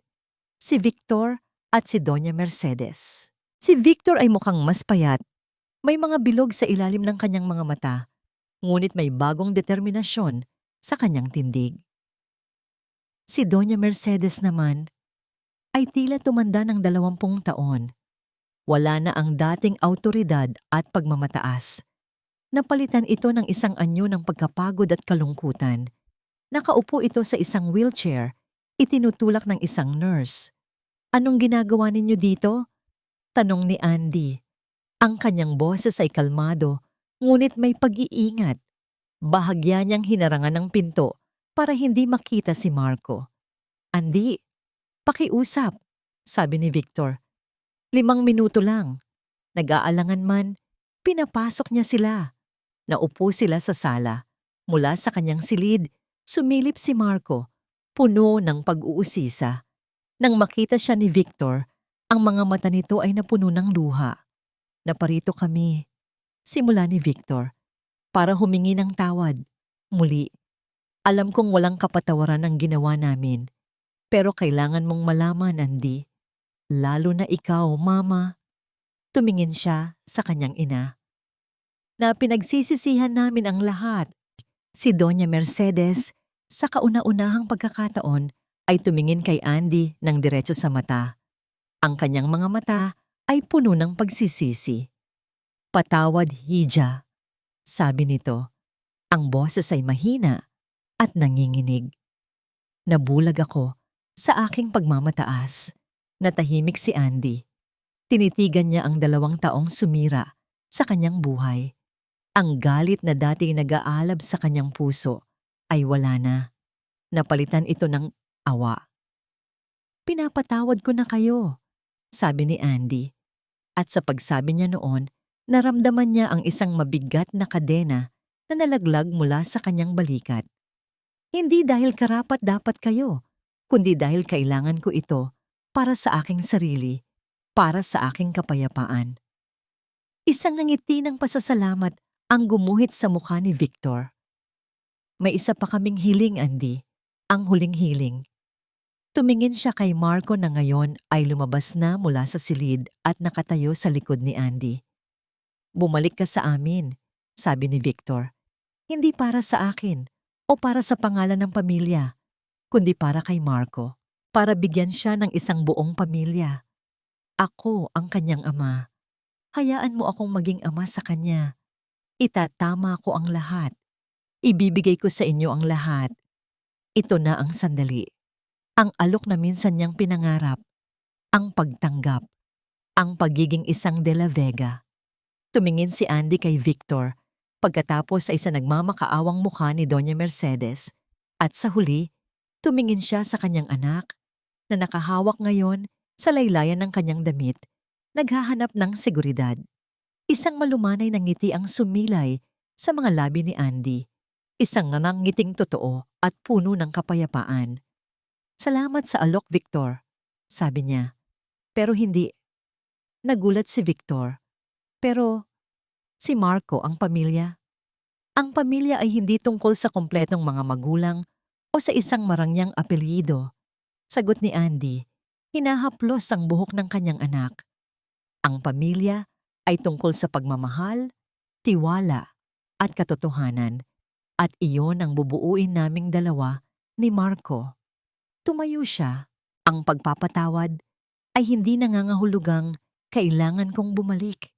Si Victor at si Doña Mercedes. Si Victor ay mukhang mas payat. May mga bilog sa ilalim ng kanyang mga mata, ngunit may bagong determinasyon sa kanyang tindig. Si Doña Mercedes naman ay tila tumanda ng 20 taon. Wala na ang dating awtoridad at pagmamataas. Napalitan ito ng isang anyo ng pagkapagod at kalungkutan. Nakaupo ito sa isang wheelchair, itinutulak ng isang nurse. "Anong ginagawa ninyo dito?" tanong ni Andy. Ang kanyang boses ay kalmado, ngunit may pag-iingat. Bahagya niyang hinarangan ng pinto para hindi makita si Marco. Andy, pakiusap, sabi ni Victor. 5 minuto lang. Nag-aalangan man, pinapasok niya sila. Naupo sila sa sala. Mula sa kanyang silid, sumilip si Marco, puno ng pag-uusisa. Nang makita siya ni Victor, ang mga mata nito ay napuno ng luha. Naparito kami, simula ni Victor, para humingi ng tawad. Muli, alam kong walang kapatawaran ang ginawa namin, pero kailangan mong malaman, Andy. Lalo na ikaw, Mama. Tumingin siya sa kanyang ina. Na pinagsisisihan namin ang lahat. Si Doña Mercedes, sa kauna-unahang pagkakataon, ay tumingin kay Andy ng diretso sa mata. Ang kanyang mga mata ay puno ng pagsisisi. Patawad, Hija, sabi nito. Ang boses ay mahina at nanginginig. Nabulag ako sa aking pagmamataas. Natahimik si Andy. Tinitigan niya ang 2 taong sumira sa kanyang buhay. Ang galit na dati nag-aalab sa kanyang puso ay wala na. Napalitan ito ng awa. Pinapatawad ko na kayo, sabi ni Andy. At sa pagsabi niya noon, naramdaman niya ang isang mabigat na kadena na nalaglag mula sa kanyang balikat. Hindi dahil karapat-dapat kayo, kundi dahil kailangan ko ito para sa aking sarili, para sa aking kapayapaan. Isang ngiti ng pasasalamat ang gumuhit sa mukha ni Victor. May isa pa kaming hiling, Andy, ang huling hiling. Tumingin siya kay Marco na ngayon ay lumabas na mula sa silid at nakatayo sa likod ni Andy. Bumalik ka sa amin, sabi ni Victor. Hindi para sa akin o para sa pangalan ng pamilya, kundi para kay Marco. Para bigyan siya ng isang buong pamilya. Ako ang kanyang ama. Hayaan mo akong maging ama sa kanya. Itatama ko ang lahat. Ibibigay ko sa inyo ang lahat. Ito na ang sandali. Ang alok na minsan niyang pinangarap. Ang pagtanggap. Ang pagiging isang De La Vega. Tumingin si Andy kay Victor pagkatapos ay sa nagmamakaawang mukha ni Doña Mercedes at sa huli, tumingin siya sa kanyang anak na nakahawak ngayon sa laylayan ng kanyang damit, naghahanap ng seguridad. Isang malumanay na ngiti ang sumilay sa mga labi ni Andy. Isang nanangiting totoo at puno ng kapayapaan. Salamat sa alok, Victor, sabi niya. Pero hindi. Nagulat si Victor. Pero si Marco ang pamilya. Ang pamilya ay hindi tungkol sa kompletong mga magulang o sa isang marangyang apelyido. Sagot ni Andy, hinahaplos ang buhok ng kanyang anak. Ang pamilya ay tungkol sa pagmamahal, tiwala, at katotohanan. At iyon ang bubuuin naming dalawa ni Marco. Tumayo siya. Ang pagpapatawad ay hindi nangangahulugang kailangan kong bumalik.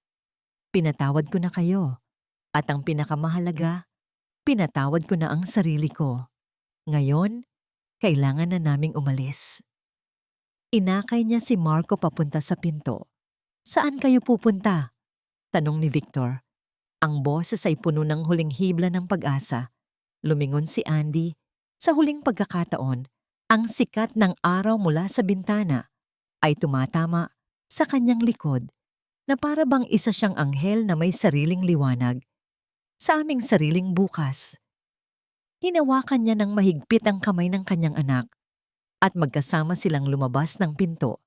Pinatawad ko na kayo. At ang pinakamahalaga, pinatawad ko na ang sarili ko. Ngayon, kailangan na naming umalis. Inakay niya si Marco papunta sa pinto. Saan kayo pupunta? Tanong ni Victor. Ang boses ay puno ng huling hibla ng pag-asa. Lumingon si Andy. Sa huling pagkakataon, ang sikat ng araw mula sa bintana ay tumatama sa kanyang likod na para bang isa siyang anghel na may sariling liwanag sa aming sariling bukas. Hinawakan niya ng mahigpit ang kamay ng kanyang anak at magkasama silang lumabas ng pinto.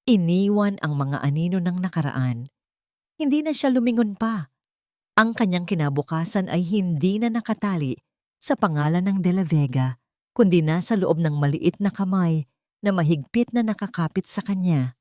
Iniwan ang mga anino ng nakaraan. Hindi na siya lumingon pa. Ang kanyang kinabukasan ay hindi na nakatali sa pangalan ng De La Vega, kundi nasa loob ng maliit na kamay na mahigpit na nakakapit sa kanya.